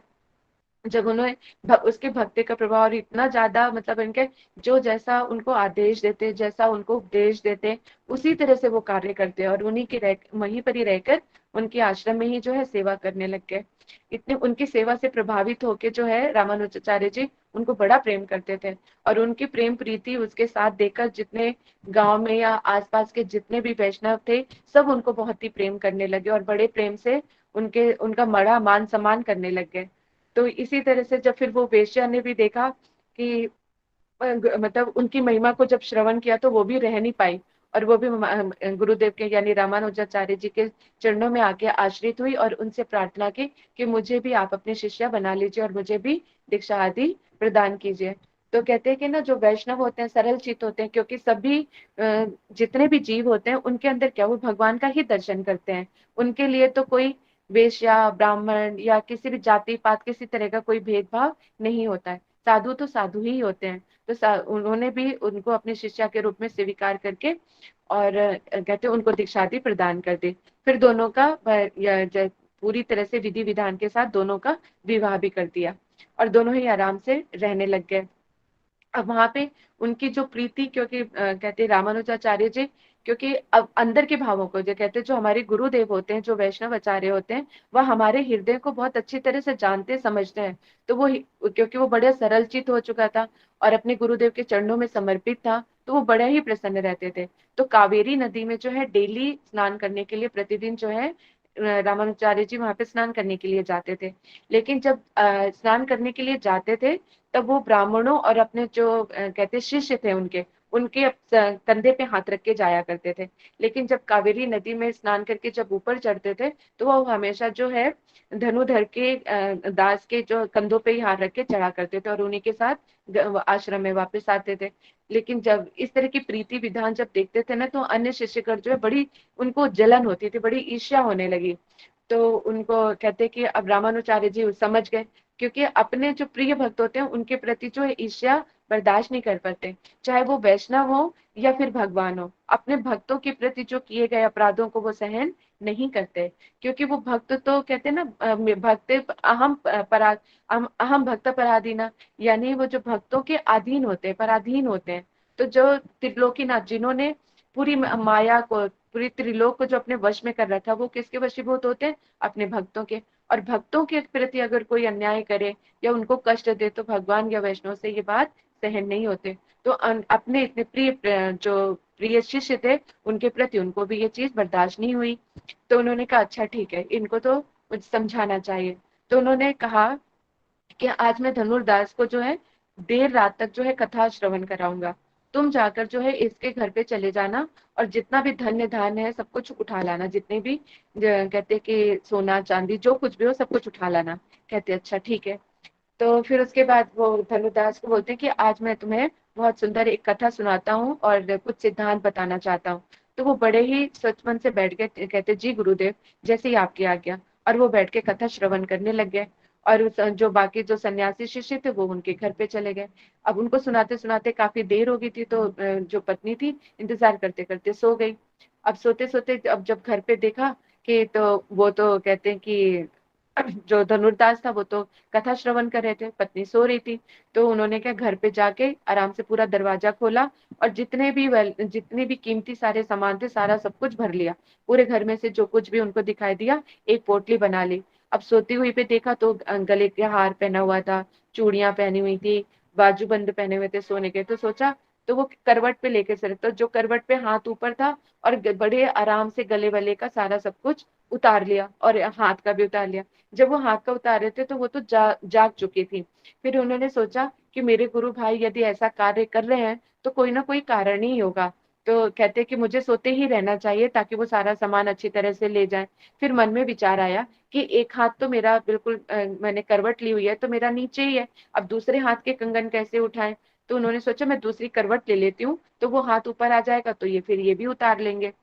जब उन्होंने उसके भक्ति का प्रभाव इतना ज्यादा मतलब इनके जो जैसा उनको आदेश देते, जैसा उनको उपदेश देते, उसी तरह से वो कार्य करते, और उन्हीं की वहीं पर ही रहकर उनके आश्रम में ही जो है सेवा करने लग गए। इतने उनकी सेवा से प्रभावित होके जो है रामानुजाचार्य जी उनको बड़ा प्रेम करते थे, और उनकी प्रेम प्रीति उसके साथ देखकर जितने गांव में या आसपास के जितने भी वैष्णव थे, सब उनको बहुत ही प्रेम करने लगे और बड़े प्रेम से उनके उनका बड़ा मान सम्मान करने लग गए। तो इसी तरह से जब फिर वो वेश्या ने भी देखा कि मतलब उनकी महिमा को जब श्रवण किया तो वो भी रह नहीं पाई, और वो भी गुरुदेव के यानी रामानुजाचार्य जी के चरणों में आके आश्रित हुई और उनसे प्रार्थना की कि मुझे भी आप अपने शिष्या बना लीजिए और मुझे भी दीक्षा आदि प्रदान कीजिए। तो कहते हैं कि ना जो वैष्णव होते हैं सरल चित्त होते हैं, क्योंकि सभी जितने भी जीव होते हैं उनके अंदर क्या वो भगवान का ही दर्शन करते हैं। उनके लिए तो कोई वेश्या ब्राह्मण या किसी भी जाति पात किसी तरह का कोई भेदभाव नहीं होता है। साधु तो साधु ही होते हैं। तो उन्होंने भी उनको अपने शिष्या के रूप में स्वीकार करके और कहते उनको दीक्षा दी प्रदान कर दी। फिर दोनों का पूरी तरह से विधि विधान के साथ दोनों का विवाह भी कर दिया और दोनों ही आराम से रहने लग गए। अब वहां पे उनकी जो प्रीति, क्योंकि कहते रामानुजाचार्य जी, क्योंकि अब अंदर के भावों को जो कहते जो हमारे गुरुदेव होते हैं, जो वैष्णव आचार्य होते हैं, वह हमारे हृदय को बहुत अच्छी तरह से जानते समझते हैं। तो वो क्योंकि वो बड़े सरल चित हो चुका था और अपने गुरुदेव के चरणों में समर्पित था, तो वो बड़े ही प्रसन्न रहते थे। तो कावेरी नदी में जो है डेली स्नान करने के लिए प्रतिदिन जो है रामानुजाचार्य जी वहां पे स्नान करने के लिए जाते थे। लेकिन जब स्नान करने के लिए जाते थे तब वो ब्राह्मणों और अपने जो कहते शिष्य थे उनके उनके कंधे पे हाथ रख के जाया करते थे। लेकिन जब कावेरी नदी में स्नान करके जब ऊपर चढ़ते थे तो वो हमेशा जो है धनुधर के दास के जो कंधों पे ही हाथ रख के चढ़ा करते थे और उन्हीं के साथ आश्रम में वापस आते थे। लेकिन जब इस तरह की प्रीति विधान जब देखते थे ना तो अन्य शिष्यगण जो है बड़ी उनको जलन होती थी, बड़ी ईर्ष्या होने लगी। तो उनको कहते कि अब रामानुचार्य जी समझ गए, क्योंकि अपने जो प्रिय भक्त होते हैं उनके प्रति जो है ईर्ष्या बर्दाश्त नहीं कर पाते, चाहे वो वैष्णव हो या फिर भगवान हो। अपने भक्तों के प्रति जो किए गए अपराधों को वो सहन नहीं करते, क्योंकि वो भक्त तो कहते हैं ना भक्त अहम अहम भक्त पराधीना, यानी वो जो भक्तों के अधीन होते हैं, पराधीन होते हैं। तो जो त्रिलोकीनाथ जिन्होंने पूरी माया को, पूरी त्रिलोक को जो अपने वश में कर रखा, वो किसके वशीभूत होते हैं? अपने भक्तों के। और भक्तों के प्रति अगर कोई अन्याय करे या उनको कष्ट दे तो भगवान या वैष्णव से ये बात सहन नहीं होते। तो अपने इतने प्रिय जो प्रिय शिष्य थे उनके प्रति उनको भी ये चीज बर्दाश्त नहीं हुई। तो उन्होंने कहा अच्छा ठीक है, इनको तो मुझे समझाना चाहिए। तो उन्होंने कहा कि आज मैं धनुर्दास को जो है देर रात तक जो है कथा श्रवण कराऊंगा। तुम जाकर जो है इसके घर पे चले जाना और जितना भी धन्य धान्य है सब कुछ उठा लाना, जितने भी कहते कि सोना चांदी जो कुछ भी हो सब कुछ उठा लाना। कहते अच्छा ठीक है। तो फिर उसके बाद वो धनुदास को बोलते हैं कि आज मैं तुम्हें बहुत सुंदर एक कथा सुनाता हूँ और कुछ सिद्धांत बताना चाहता हूँ। तो वो बड़े ही स्वच्छ मन से बैठ गए, कहते जी गुरुदेव जैसे ही आपकी आज्ञा। और वो बैठ के कथा श्रवण करने लग गए। और जो बाकी जो सन्यासी शिष्य थे वो उनके घर पे चले गए। अब उनको सुनाते सुनाते काफी देर हो गई थी, तो जो पत्नी थी इंतजार करते करते सो गई। अब सोते सोते अब जब घर पे देखा कि तो वो तो कहते हैं कि जो धनुर्दास था वो तो कथा श्रवण कर रहे थे, पत्नी सो रही थी। तो उन्होंने क्या घर पे जाके आराम से पूरा दरवाजा खोला और जितने भी कीमती सारे सामान थे सारा सब कुछ भर लिया। पूरे घर में से जो कुछ भी उनको दिखाई दिया एक पोटली बना ली। अब सोती हुई पे देखा तो गले के हार पहना हुआ था, चूड़ियां पहनी हुई थी, बाजूबंद पहने हुए थे सोने के। तो सोचा, तो वो करवट पे लेके चले, तो जो करवट पे हाथ ऊपर था और बड़े आराम से गले वाले का सारा सब कुछ उतार लिया और हाथ का भी उतार लिया। जब वो हाथ का उतार रहे थे तो वो तो जाग चुकी थी। फिर उन्होंने सोचा कि मेरे गुरु भाई यदि ऐसा कार्य कर रहे हैं तो कोई ना कोई कारण ही होगा। तो कहते कि मुझे सोते ही रहना चाहिए ताकि वो सारा सामान अच्छी तरह से ले जाए। फिर मन में विचार आया कि एक हाथ तो मेरा बिल्कुल मैंने करवट ली हुई है तो मेरा नीचे ही है, अब दूसरे हाथ के कंगन कैसे उठाएं। तो उन्होंने सोचा मैं दूसरी करवट ले लेती हूँ तो वो हाथ ऊपर आ जाएगा तो ये फिर ये भी उतार लेंगे।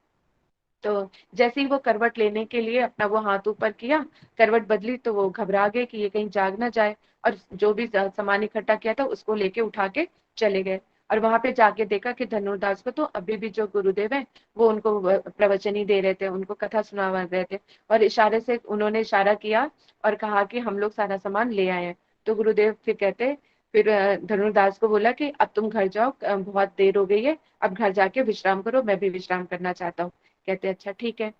तो जैसे ही वो करवट लेने के लिए अपना वो हाथ ऊपर किया, करवट बदली, तो वो घबरा गए कि ये कहीं जाग ना जाए। और जो भी सामान इकट्ठा किया था उसको लेके उठा के चले गए। और वहां पे जाके देखा कि धनुर्दास को तो अभी भी जो गुरुदेव है वो उनको प्रवचन ही दे रहे थे, उनको कथा सुना रहे थे। और इशारे से उन्होंने इशारा किया और कहा कि हम लोग सारा सामान ले आए हैं। तो गुरुदेव फिर कहते, फिर धनुर्दास को बोला कि अब तुम घर जाओ, बहुत देर हो गई है, अब घर जाके विश्राम करो, मैं भी विश्राम करना चाहता हूँ। कहते अच्छा ठीक है।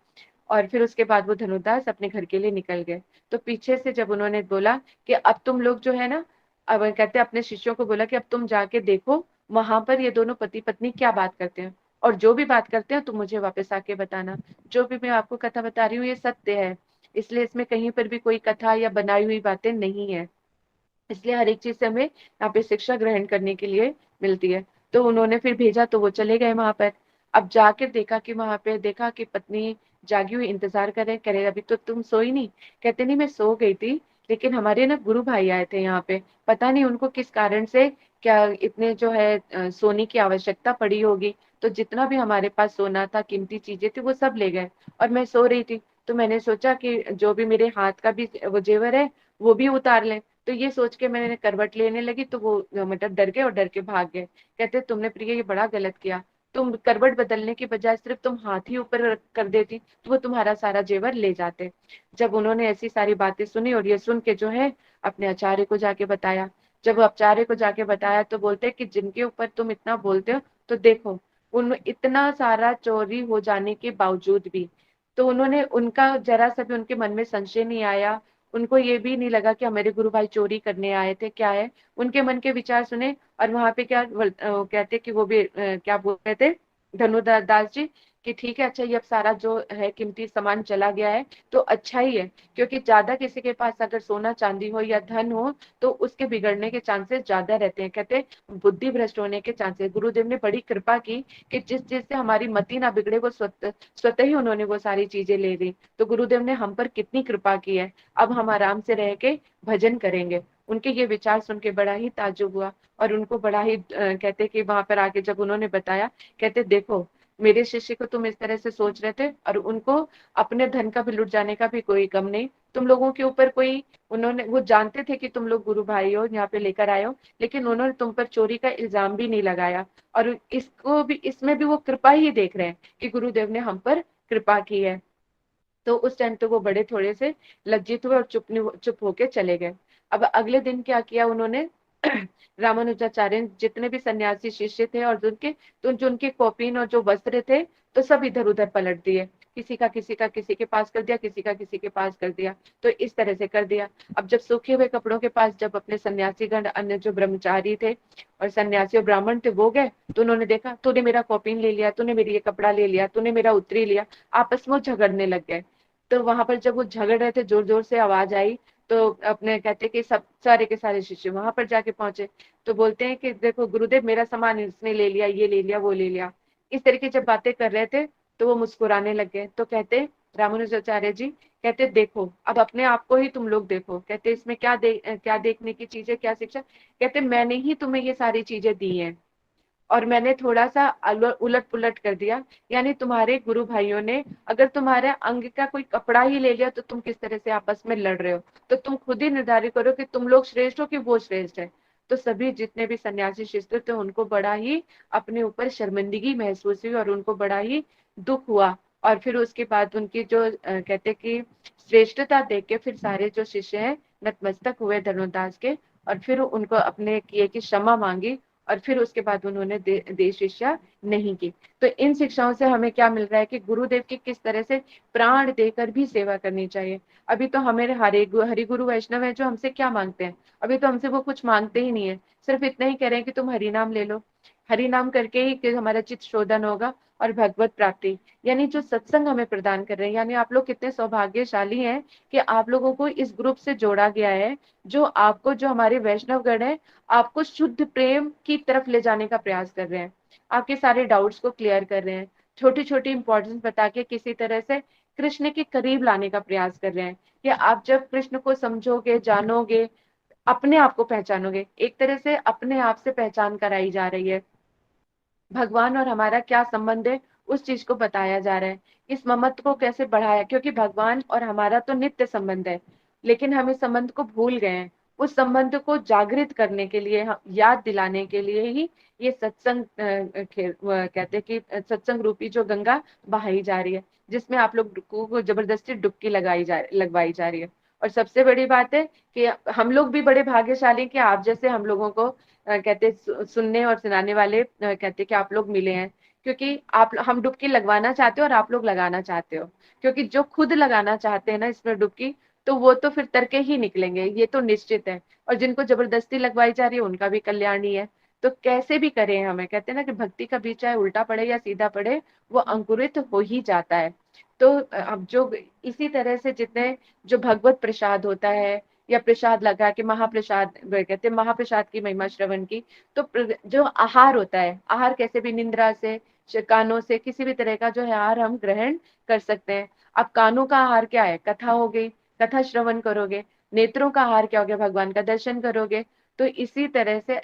और फिर उसके बाद वो धनुदास अपने घर के लिए निकल गए। तो पीछे से जब उन्होंने बोला कि अब तुम लोग जो है ना, अब कहते अपने शिष्यों को बोला कि अब तुम जाके देखो वहां पर ये दोनों पति पत्नी क्या बात करते हैं, और जो भी बात करते हैं तुम मुझे वापस आके बताना। जो भी मैं आपको कथा बता रही हूँ ये सत्य है, इसलिए इसमें कहीं पर भी कोई कथा या बनाई हुई बातें नहीं है। इसलिए हर एक चीज से हमें यहाँ पे शिक्षा ग्रहण करने के लिए मिलती है। तो उन्होंने फिर भेजा तो वो चले गए वहां पर। अब जाकर देखा कि वहां पे देखा कि पत्नी जागी हुई इंतजार कर रहे, कह रहे अभी तो तुम सोई नहीं। कहते नहीं मैं सो गई थी, लेकिन हमारे ना गुरु भाई आए थे यहाँ पे, पता नहीं उनको किस कारण से क्या इतने जो है सोने की आवश्यकता पड़ी होगी, तो जितना भी हमारे पास सोना था कीमती चीजें थी वो सब ले गए। और मैं सो रही थी तो मैंने सोचा कि जो भी मेरे हाथ का भी वो जेवर है वो भी उतार लें। तो ये सोच के मैंने करवट लेने लगी तो वो मतलब डर गए और डर के भाग गए। कहते तुमने प्रिय ये बड़ा गलत किया, तुम करवट बदलने के बजाय सिर्फ तुम हाथ ही ऊपर कर देती तो वो तुम्हारा सारा जेवर ले जाते। जब उन्होंने ऐसी सारी बातें सुनी और ये सुन के जो है अपने आचार्य को जाके बताया। जब वो आचार्य को जाके बताया तो बोलते कि जिनके ऊपर तुम इतना बोलते हो, तो देखो उन इतना सारा चोरी हो जाने के बावजूद भी तो उन्होंने उनका जरा सा भी उनके मन में संशय नहीं आया। उनको ये भी नहीं लगा कि हमारे गुरु भाई चोरी करने आए थे, क्या है उनके मन के विचार सुने। और वहां पे क्या कहते कि वो भी क्या बोल रहे थे धनुदास दास जी कि ठीक है अच्छा ये अब सारा जो है कीमती सामान चला गया है तो अच्छा ही है, क्योंकि ज्यादा किसी के पास अगर सोना चांदी हो या धन हो तो उसके बिगड़ने के चांसेस ज्यादा रहते हैं। कहते बुद्धि भ्रष्ट होने के चांसेस। गुरुदेव ने बड़ी कृपा की कि जिस चीज से हमारी मति ना बिगड़े वो स्वतः ही उन्होंने वो सारी चीजें ले ली। तो गुरुदेव ने हम पर कितनी कृपा की है। अब हम आराम से रह के भजन करेंगे। उनके ये विचार सुन के बड़ा ही ताज्जुब हुआ और उनको बड़ा ही कहते कि वहां पर आके जब उन्होंने बताया, कहते देखो मेरे शिष्य को तुम इस तरह से सोच रहे थे और उनको अपने धन का भी लुट जाने का भी कोई गम नहीं, तुम लोगों के ऊपर कोई उन्होंने वो जानते थे कि तुम लोग गुरु भाई हो यहाँ पे लेकर आए हो, लेकिन उन्होंने तुम पर चोरी का इल्जाम भी नहीं लगाया। और इसको भी इसमें भी वो कृपा ही देख रहे हैं कि गुरुदेव ने हम पर कृपा की है। तो उस टाइम तो वो बड़े थोड़े से लज्जित हुए और चुप होके चले गए। अब अगले दिन क्या किया उन्होंने रामानुजाचार्य जितने भी सन्यासी शिष्य थे और उनके तो जो उनके कौपीन और जो वस्त्र थे तो सब इधर उधर पलट दिए। किसी का किसी के पास कर दिया, किसी का किसी के पास कर दिया। तो इस तरह से कर दिया। अब जब सूखे हुए कपड़ों के पास जब अपने सन्यासी गण अन्य जो ब्रह्मचारी थे और सन्यासी और ब्राह्मण थे वो गए तो उन्होंने देखा तूने मेरा कौपीन ले लिया, तूने मेरी ये कपड़ा ले लिया, तूने मेरा उत्तरी लिया। आपस में वो झगड़ने लग गए। तो वहां पर जब वो झगड़ रहे थे जोर जोर से आवाज आई तो अपने कहते कि सब सारे के सारे शिष्य वहां पर जाके पहुंचे। तो बोलते हैं कि देखो गुरुदेव मेरा सामान इसने ले लिया, ये ले लिया, वो ले लिया। इस तरीके जब बातें कर रहे थे तो वो मुस्कुराने लग गए। तो कहते रामानुजाचार्य जी कहते देखो अब अपने आप को ही तुम लोग देखो। कहते इसमें क्या देखने की चीज है, क्या शिक्षा। कहते मैंने ही तुम्हें ये सारी चीजें दी हैं और मैंने थोड़ा सा उलट पुलट कर दिया। यानी तुम्हारे गुरु भाइयों ने अगर तुम्हारे अंग का कोई कपड़ा ही ले लिया तो तुम किस तरह से आपस में लड़ रहे हो। तो तुम खुद ही निर्धारित करो कि तुम लोग श्रेष्ठ हो कि वो श्रेष्ठ है। तो सभी जितने भी सन्यासी शिष्य थे उनको बड़ा ही अपने ऊपर शर्मिंदगी महसूस हुई और उनको बड़ा ही दुख हुआ। और फिर उसके बाद उनकी जो कहते कि श्रेष्ठता देख के फिर सारे जो शिष्य हैं नतमस्तक हुए धनुदास के। और फिर उनको अपने किए की क्षमा मांगी और फिर उसके बाद उन्होंने देश शिक्षा नहीं की। तो इन शिक्षाओं से हमें क्या मिल रहा है कि गुरुदेव की किस तरह से प्राण देकर भी सेवा करनी चाहिए। अभी तो हमें हरि गुरु वैष्णव है जो हमसे क्या मांगते हैं, अभी तो हमसे वो कुछ मांगते ही नहीं है। सिर्फ इतना ही कह रहे हैं कि तुम हरि नाम ले लो, हरि नाम करके ही कि हमारा चित्त शोधन होगा और भगवत प्राप्ति। यानी जो सत्संग हमें प्रदान कर रहे हैं, यानी आप लोग कितने सौभाग्यशाली हैं कि आप लोगों को इस ग्रुप से जोड़ा गया है जो आपको जो हमारे वैष्णव गण है आपको शुद्ध प्रेम की तरफ ले जाने का प्रयास कर रहे हैं। आपके सारे डाउट्स को क्लियर कर रहे हैं, छोटी छोटी इंपॉर्टेंस बता के किसी तरह से कृष्ण के करीब लाने का प्रयास कर रहे हैं कि आप जब कृष्ण को समझोगे जानोगे अपने आप को पहचानोगे। एक तरह से अपने आप से पहचान कराई जा रही है। भगवान और हमारा क्या संबंध है उस चीज को बताया जा रहा है। इस ममत्व को कैसे बढ़ाया, क्योंकि भगवान और हमारा तो नित्य संबंध है लेकिन हम इस संबंध को भूल गए हैं। उस संबंध को जागृत करने के लिए याद दिलाने के लिए ही ये सत्संग कहते हैं कि सत्संग रूपी जो गंगा बहाई जा रही है जिसमें आप लोग को जबरदस्ती डुबकी लगवाई जा रही है। और सबसे बड़ी बात है कि हम लोग भी बड़े भाग्यशाली कि आप जैसे हम लोगों को कहते सुनने और सुनाने वाले कहते कि आप लोग मिले हैं। क्योंकि आप हम डुबकी लगवाना चाहते हो और आप लोग लगाना चाहते हो। क्योंकि जो खुद लगाना चाहते हैं ना इसमें डुबकी तो वो तो फिर तरके ही निकलेंगे, ये तो निश्चित है। और जिनको जबरदस्ती लगवाई जा रही है उनका भी कल्याण ही है। तो कैसे भी करें, हमें कहते हैं ना कि भक्ति का बीज चाहे उल्टा पड़े या सीधा पड़े वो अंकुरित हो ही जाता है। तो अब जो इसी तरह से जितने जो भगवत प्रसाद होता है या प्रसाद लगा के महाप्रसाद वे कहते हैं, महाप्रसाद की महिमा श्रवण की। तो जो आहार होता है, आहार कैसे भी निंद्रा से, कानों से, किसी भी तरह का जो है आहार हम ग्रहण कर सकते हैं। अब कानों का आहार क्या है? कथा हो गई, कथा श्रवण करोगे। नेत्रों का आहार क्या हो गया? भगवान का दर्शन करोगे। तो इसी तरह से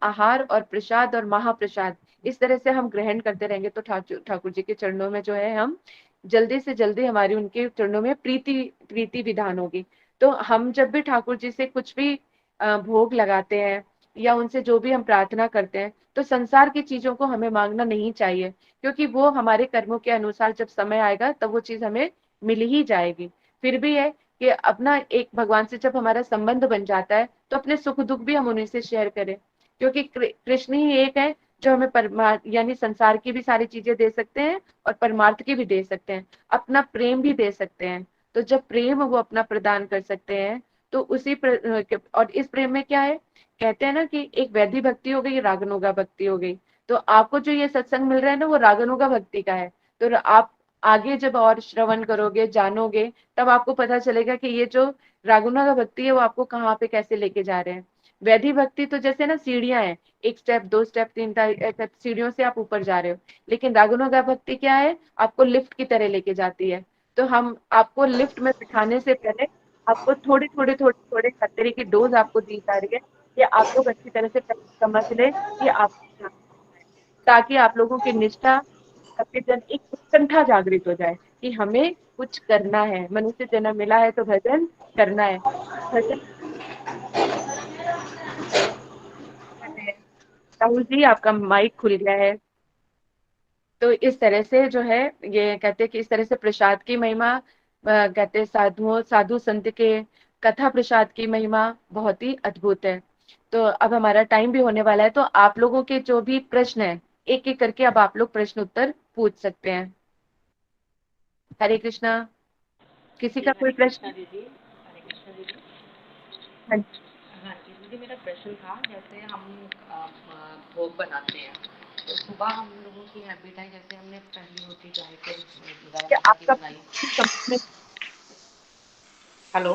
आहार और प्रसाद और महाप्रसाद इस तरह से हम ग्रहण करते रहेंगे तो ठाकुर ठाकुर जी के चरणों में जो है हम जल्दी से जल्दी हमारी उनके चरणों में प्रीति प्रीति विधान होगी। तो हम जब भी ठाकुर जी से कुछ भी भोग लगाते हैं या उनसे जो भी हम प्रार्थना करते हैं, तो संसार की चीजों को हमें मांगना नहीं चाहिए, क्योंकि वो हमारे कर्मों के अनुसार जब समय आएगा तब वो चीज हमें मिल ही जाएगी। फिर भी है कि अपना एक भगवान से जब हमारा संबंध बन जाता है तो अपने सुख दुख भी हम उन्हीं से शेयर करें, क्योंकि कृष्ण ही एक है जो हमें परमार्थ यानी संसार की भी सारी चीजें दे सकते हैं और परमार्थ की भी दे सकते हैं, अपना प्रेम भी दे सकते हैं। तो जब प्रेम वो अपना प्रदान कर सकते हैं तो और इस प्रेम में क्या है, कहते हैं ना कि एक वैधि भक्ति हो गई, रागनुगा भक्ति हो गई। तो आपको जो ये सत्संग मिल रहा है ना वो रागनुगा भक्ति का है। तो आप आगे जब और श्रवण करोगे, जानोगे, तब आपको पता चलेगा कि ये जो रागनुगा भक्ति है वो आपको कहाँ पे कैसे लेके जा रहे हैं। वैधि भक्ति तो जैसे ना सीढ़ियां हैं, एक स्टेप, दो स्टेप, तीन स्टेप, सीढ़ियों से आप ऊपर जा रहे हो। लेकिन रागुनागा भक्ति क्या है? आपको लिफ्ट की तरह लेके जाती है। तो हम आपको लिफ्ट में बिठाने से पहले आपको थोड़े खतरे की डोज आपको दी जा रही है कि आप लोग अच्छी तरह से समझ ले कि आप, ताकि आप लोगों की निष्ठा, आपके जन एक उत्कंठा जागृत हो जाए कि हमें कुछ करना है, मनुष्य जन्म मिला है तो भजन करना है। भजन राहुल जी आपका माइक खुल गया है। तो इस तरह से जो है, ये कहते हैं कि इस तरह से प्रसाद की महिमा, कहते हैं साधु संत के कथा प्रसाद की महिमा बहुत ही अद्भुत है। तो अब हमारा टाइम भी होने वाला है, तो आप लोगों के जो भी प्रश्न है एक एक करके अब आप लोग प्रश्न उत्तर पूछ सकते हैं। हरे कृष्णा। किसी जी, का कोई हरे कृष्णा प्रश्न? दीदी। हरे कृष्णा दीदी। हाँ जी। हाँ जी दीदी, मेरा प्रश्न था, जैसे हम भोग बनाते हैं तो सुबह हम लोगों की हैबिट है, जैसे हमने पहली रोटी गाय के गाय क्या माता की आपका बनाई। समझ में? हेलो।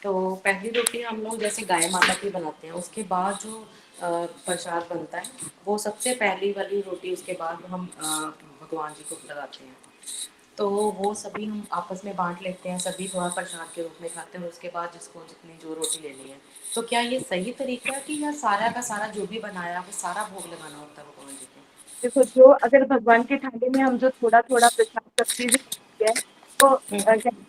तो पहली रोटी हम लोग जैसे गाय माता की बनाते हैं, उसके बाद जो प्रसाद बनता है वो सबसे पहली वाली रोटी, उसके बाद हम भगवान जी को लगाते हैं। तो वो सभी हम आपस में बांट लेते हैं, सभी थोड़ा प्रसाद के रूप में खाते हैं, और उसके बाद जिसको जितनी जो रोटी लेनी है। तो क्या ये सही तरीका है कि या सारा का सारा जो भी बनाया वो सारा भोग लगाना होता है भगवान जी को? देखो, जो अगर भगवान की थाली में हम जो थोड़ा थोड़ा प्रसाद सब चीजें होती है, तो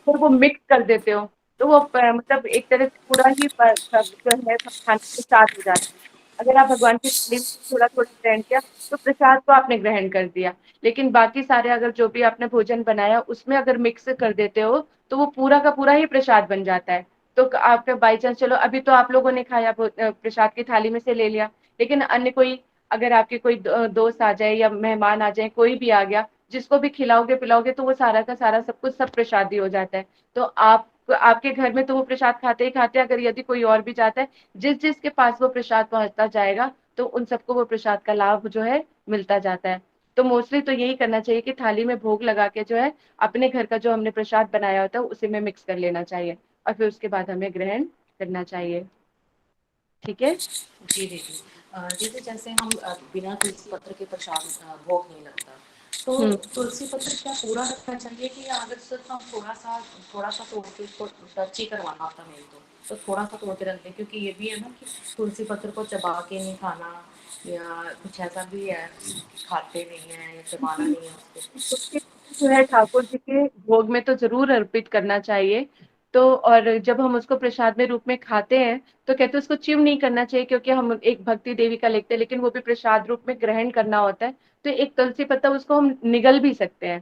फिर वो मिक्स कर देते हो, तो वो मतलब एक तरह से पूरा ही सब जो है सब खाने के साथ हो जाता है। अगर आप भगवान की थाली में थोड़ा थोड़ा ग्रहण किया तो प्रसाद को आपने ग्रहण कर दिया, लेकिन बाकी सारे अगर जो भी आपने भोजन बनाया उसमें अगर मिक्स कर देते हो तो वो पूरा का पूरा ही प्रसाद बन जाता है। तो आपका बाई चांस, चलो अभी तो आप लोगों ने खाया, प्रसाद की थाली में से ले लिया, लेकिन अन्य कोई, अगर आपके कोई दोस्त आ जाए या मेहमान आ जाए, कोई भी आ गया, जिसको भी खिलाओगे पिलाओगे तो वो सारा का सारा सब कुछ सब प्रसादी हो जाता है। तो आप आपके घर में तो वो प्रसाद खाते ही खाते, अगर यदि कोई और भी जाता है, जिस जिसके पास वो प्रसाद पहुंचता जाएगा तो उन सबको वो प्रसाद का लाभ जो है मिलता जाता है। तो मोस्टली तो यही करना चाहिए कि थाली में भोग लगा के जो है अपने घर का जो हमने प्रसाद बनाया होता है उसी में मिक्स कर लेना चाहिए, और फिर उसके बाद हमें ग्रहण करना चाहिए। ठीक है। जी दीदी। दीदी, जैसे हम बिना तुलसी पत्र के प्रसाद भोग नहीं लगता, तो हम्म। तुलसी पत्र क्या पूरा रखना चाहिए, कि अगर सिर्फ हम थोड़ा सा तोड़ के उसको टच ही करवाना होता है तो थोड़ा सा तोड़ के रख दें? क्योंकि ये भी है ना कि तुलसी पत्र को चबा के नहीं खाना, या कुछ ऐसा भी है कि खाते नहीं है या चबाना नहीं है उसको। उसके जो है ठाकुर जी के भोग में तो जरूर अर्पित करना चाहिए। तो और जब हम उसको प्रसाद में रूप में खाते हैं तो कहते हैं उसको च्युम नहीं करना चाहिए, क्योंकि हम एक भक्ति देवी का लिखते हैं, लेकिन वो भी प्रसाद रूप में ग्रहण करना होता है। तो एक तुलसी पत्ता उसको हम निगल भी सकते हैं,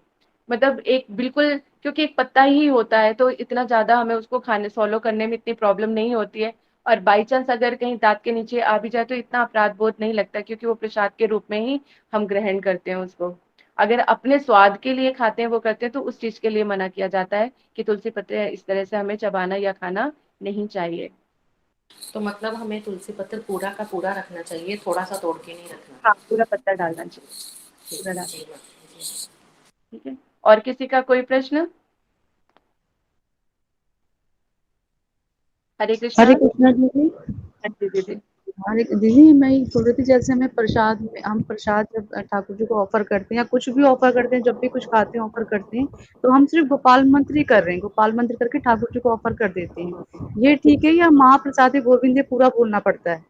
मतलब एक बिल्कुल, क्योंकि एक पत्ता ही होता है तो इतना ज्यादा हमें उसको खाने सॉलो करने में इतनी प्रॉब्लम नहीं होती है। और बाई चांस अगर कहीं दांत के नीचे आ भी जाए तो इतना अपराध बोध नहीं लगता, क्योंकि वो प्रसाद के रूप में ही हम ग्रहण करते हैं उसको। अगर अपने स्वाद के लिए खाते हैं वो करते हैं तो उस चीज के लिए मना किया जाता है कि तुलसी पत्ते इस तरह से हमें चबाना या खाना नहीं चाहिए। तो मतलब हमें तुलसी पत्र पूरा का पूरा रखना चाहिए, थोड़ा सा तोड़ के नहीं रखना। हाँ, पूरा पत्ता डालना चाहिए, ठीक पूरा डाल। जी मैम जी। ठीक है, और किसी का कोई प्रश्न? हरे कृष्णा। हरे कृष्णा दीदी। हाँ जी दीदी। हरे दीदी, मैं ये बोल रही थी, जैसे हमें प्रसाद में, हम प्रसाद जब ठाकुर जी को ऑफर करते हैं या कुछ भी ऑफर करते हैं, जब भी कुछ खाते हैं ऑफर करते हैं, तो हम सिर्फ गोपाल मंत्र ही कर रहे हैं, गोपाल मंत्र करके ठाकुर जी को ऑफर कर देते हैं, ये ठीक है या महाप्रसाद गोविंद ये पूरा बोलना पड़ता है?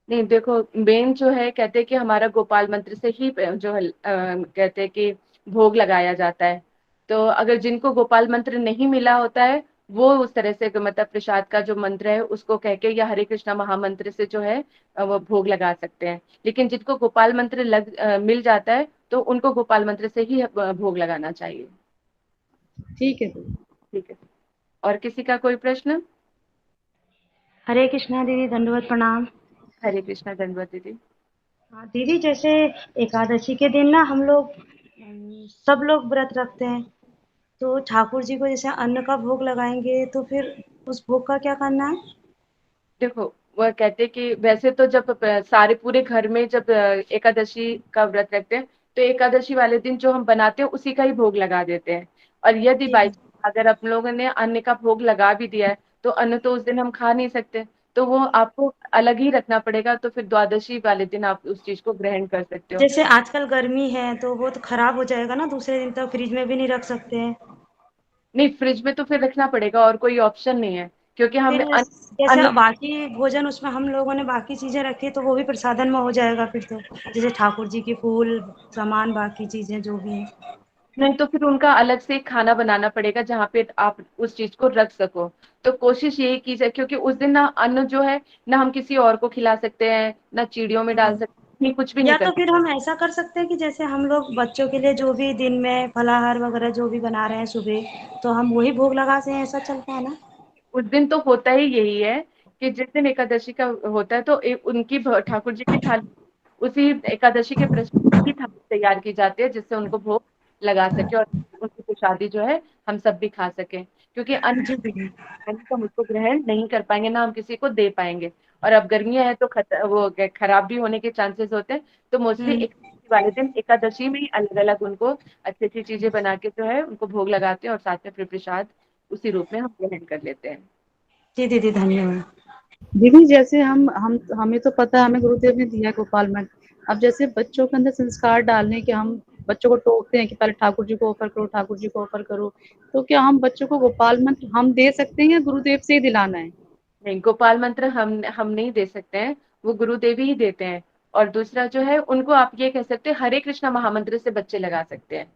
नहीं देखो, मेन जो है कहते हैं कि हमारा गोपाल मंत्र से ही जो है कहते हैं कि भोग लगाया जाता है। तो अगर जिनको गोपाल मंत्र नहीं मिला होता है, वो उस तरह से मतलब प्रसाद का जो मंत्र है उसको कह के या हरे कृष्णा महामंत्र से जो है वो भोग लगा सकते हैं। लेकिन जिनको गोपाल मंत्र मिल जाता है तो उनको गोपाल मंत्र से ही भोग लगाना चाहिए। ठीक है दीदी। ठीक है, और किसी का कोई प्रश्न? हरे कृष्णा दीदी, दंडवत प्रणाम। हरे कृष्णा, धन्यवाद दीदी। हाँ दीदी, जैसे एकादशी के दिन ना हम लोग सब लोग व्रत रखते हैं, तो ठाकुर जी को जैसे अन्न का भोग लगाएंगे तो फिर उस भोग का क्या करना है? देखो, वह कहते कि वैसे तो जब सारे पूरे घर में जब एकादशी का व्रत रखते हैं तो एकादशी वाले दिन जो हम बनाते हैं उसी का ही भोग लगा देते हैं। और यदि जी बाई अगर आप लोगों ने अन्न का भोग लगा भी दिया है तो अन्न तो उस दिन हम खा नहीं सकते, तो वो आपको अलग ही रखना पड़ेगा। तो फिर द्वादशी वाले दिन आप उस चीज को ग्रहण कर सकते हो। जैसे आजकल गर्मी है तो वो तो खराब हो जाएगा ना, दूसरे दिन तक फ्रिज में भी नहीं रख सकते हैं। नहीं, फ्रिज में तो फिर रखना पड़ेगा, और कोई ऑप्शन नहीं है, क्योंकि हम फिर जैसे बाकी भोजन उसमें हम लोगों ने बाकी चीजें रखी तो वो भी प्रसादन में हो जाएगा फिर तो, जैसे ठाकुर जी की फूल सामान बाकी चीजें जो भी है। नहीं, तो फिर उनका अलग से एक खाना बनाना पड़ेगा जहाँ पे आप उस चीज को रख सको। तो कोशिश यही की जाए, क्योंकि उस दिन ना अन्न जो है ना हम किसी और को खिला सकते हैं, ना चिड़ियों में डाल हाँ। सकते हैं, नहीं कुछ भी नहीं या कर तो सकते। फिर हम ऐसा कर सकते हैं कि जैसे हम लोग बच्चों के लिए जो भी दिन में फलाहार वगैरह जो भी बना रहे हैं सुबह, तो हम वही भोग लगा से, ऐसा चलता है ना? उस दिन तो होता ही यही है कि जिस दिन एकादशी का होता है तो उनकी ठाकुर जी की थाली उसी एकादशी के प्रसाद की थाली तैयार की जाती है, जिससे उनको भोग लगा सके और उनकी प्रसादी जो है हम सब भी खा सके। क्योंकि अन्न जी दीदी। तो हम उसको ग्रहण नहीं कर पाएंगे, ना हम किसी को दे पाएंगे। और अब गर्मियां हैं तो खराब भी होने के चांसेस होते हैं। तो मोस्टली हम्म। एक वाले दिन एकादशी में ही अलग अलग उनको अच्छी अच्छी चीजें बना के जो है उनको भोग लगाते हैं, और साथ में फिर प्रसाद उसी रूप में हम ग्रहण कर लेते हैं। जी दीदी, धन्यवाद। दीदी, जैसे हम हमें तो पता है, हमें गुरुदेव ने दिया है गोपाल मंत्र, अब जैसे बच्चों के अंदर संस्कार डालने के, हम बच्चों को टोकते हैं कि पहले ठाकुर जी को ऑफर करो, ठाकुर जी को ऑफर करो, तो क्या हम बच्चों को गोपाल मंत्र हम दे सकते हैं या गुरुदेव से ही दिलाना है? नहीं, गोपाल मंत्र हम नहीं दे सकते हैं, वो गुरुदेवी ही देते हैं। और दूसरा जो है उनको आप ये कह सकते हैं हरे कृष्णा महामंत्र से बच्चे लगा सकते हैं।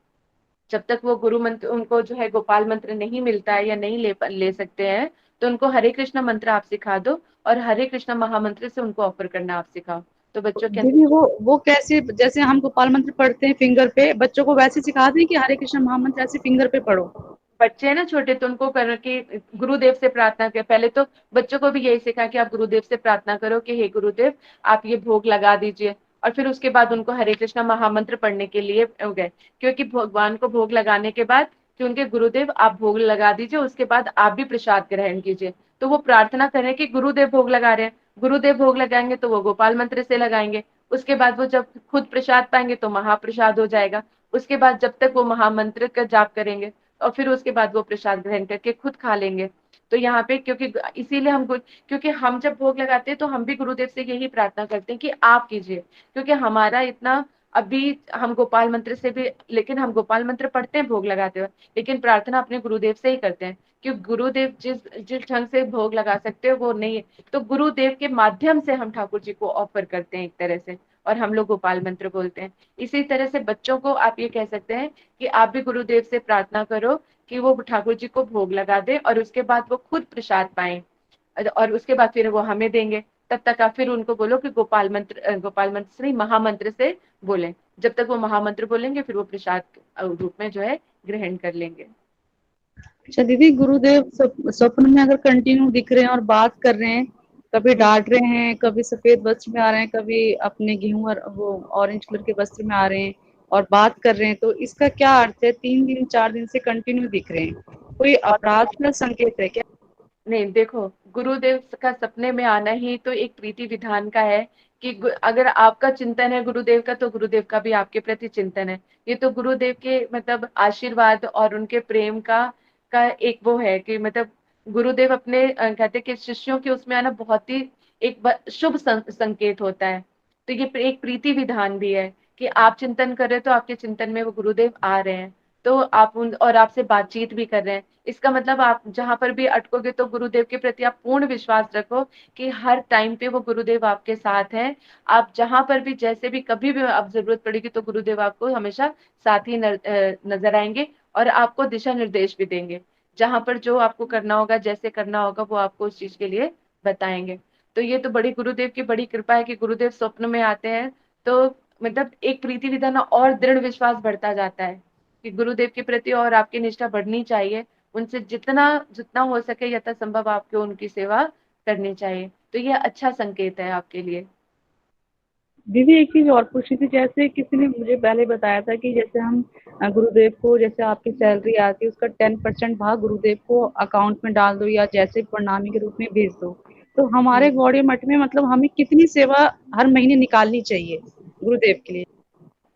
जब तक वो गुरु मंत्र उनको जो है गोपाल मंत्र नहीं मिलता है या नहीं ले सकते हैं, तो उनको हरे कृष्णा मंत्र आप सिखा दो, और हरे कृष्णा महामंत्र से उनको ऑफर करना आप सिखाओ, तो बच्चों के दीदी, अंदर वो कैसे, जैसे हम गोपाल मंत्र पढ़ते हैं फिंगर पे, बच्चों को वैसे सिखा दें कि हरे कृष्ण महामंत्र ऐसे फिंगर पे पढ़ो? बच्चे हैं ना छोटे, तो उनको कर कि गुरुदेव से प्रार्थना कर। पहले तो बच्चों को भी यही सिखा कि आप गुरुदेव से प्रार्थना करो कि हे गुरुदेव आप ये भोग लगा दीजिए, और फिर उसके बाद उनको हरे कृष्णा महामंत्र पढ़ने के लिए हो गए। क्योंकि भगवान को भोग लगाने के बाद कि उनके गुरुदेव आप भोग लगा दीजिए, उसके बाद आप भी प्रसाद ग्रहण कीजिए। तो वो प्रार्थना करें कि गुरुदेव भोग लगा रहे हैं, गुरुदेव भोग लगाएंगे तो वो गोपाल मंत्र से लगाएंगे। उसके बाद वो जब खुद प्रसाद पाएंगे तो महाप्रसाद हो जाएगा। उसके बाद जब तक वो महामंत्र का जाप करेंगे और फिर उसके बाद वो प्रसाद ग्रहण करके खुद खा लेंगे। तो यहाँ पे क्योंकि इसीलिए क्योंकि हम जब भोग लगाते हैं तो हम भी गुरुदेव से यही प्रार्थना करते हैं कि आप कीजिए, क्योंकि हमारा इतना अभी हम गोपाल मंत्र से भी, लेकिन हम गोपाल मंत्र पढ़ते हैं भोग लगाते हुए, लेकिन प्रार्थना अपने गुरुदेव से ही करते हैं। क्योंकि गुरुदेव जिस जिस ढंग से भोग लगा सकते हो वो नहीं है, तो गुरुदेव के माध्यम से हम ठाकुर जी को ऑफर करते हैं एक तरह से, और हम लोग गोपाल मंत्र बोलते हैं। इसी तरह से बच्चों को आप ये कह सकते हैं कि आप भी गुरुदेव से प्रार्थना करो कि वो ठाकुर जी को भोग लगा दे, और उसके बाद वो खुद प्रसाद पाएं, और उसके बाद फिर वो हमें देंगे। तब तक आप फिर उनको बोलो कि गोपाल मंत्र से नहीं, महामंत्र से बोलें। जब तक वो महामंत्र बोलेंगे फिर वो प्रसाद रूप में जो है ग्रहण कर लेंगे। अच्छा दीदी, गुरुदेव स्वप्न में अगर कंटिन्यू दिख रहे हैं और बात कर रहे हैं, कभी डांट रहे हैं, कभी सफेद वस्त्र में आ रहे हैं, कभी अपने गेहूं और वो ऑरेंज कलर के वस्त्र में आ रहे हैं और बात कर रहे हैं, तो इसका क्या अर्थ है? 3 दिन 4 दिन से कंटिन्यू दिख रहे हैं, कोई और अपराध का संकेत है क्या? नहीं, देखो, गुरुदेव का सपने में आना ही तो एक प्रीति विधान का है कि अगर आपका चिंतन है गुरुदेव का, तो गुरुदेव का भी आपके प्रति चिंतन है। ये तो गुरुदेव के मतलब आशीर्वाद और उनके प्रेम का एक वो है कि मतलब गुरुदेव अपने कहते हैं कि शिष्यों के उसमें आना बहुत ही एक शुभ संकेत होता है। तो ये एक प्रीति विधान भी है कि आप चिंतन कर रहे हो तो आपके चिंतन में वो गुरुदेव आ रहे हैं, तो आप उन और आपसे बातचीत भी कर रहे हैं। इसका मतलब आप जहां पर भी अटकोगे तो गुरुदेव के प्रति आप पूर्ण विश्वास रखो कि हर टाइम पे वो गुरुदेव आपके साथ हैं। आप जहां पर भी जैसे भी कभी भी आप जरूरत पड़ेगी तो गुरुदेव आपको हमेशा साथ ही नजर आएंगे और आपको दिशा निर्देश भी देंगे। जहां पर जो आपको करना होगा, जैसे करना होगा, वो आपको उस चीज के लिए बताएंगे। तो ये तो बड़ी गुरुदेव की बड़ी कृपा है कि गुरुदेव स्वप्न में आते हैं। तो मतलब एक प्रीति विधान और दृढ़ विश्वास बढ़ता जाता है कि गुरुदेव के प्रति और आपकी निष्ठा बढ़नी चाहिए। उनसे जितना जितना हो सके यथासंभव आपको उनकी सेवा करनी चाहिए। तो ये अच्छा संकेत है आपके लिए। दीदी एक चीज और पूछी थी, जैसे किसी ने मुझे पहले बताया था कि जैसे हम गुरुदेव को, जैसे आपकी सैलरी आती है उसका 10% भाग गुरुदेव को अकाउंट में डाल दो या जैसे प्रणामी के रूप में भेज दो। तो हमारे हम्म। गौड़िया मठ में मतलब हमें कितनी सेवा हर महीने निकालनी चाहिए गुरुदेव के लिए?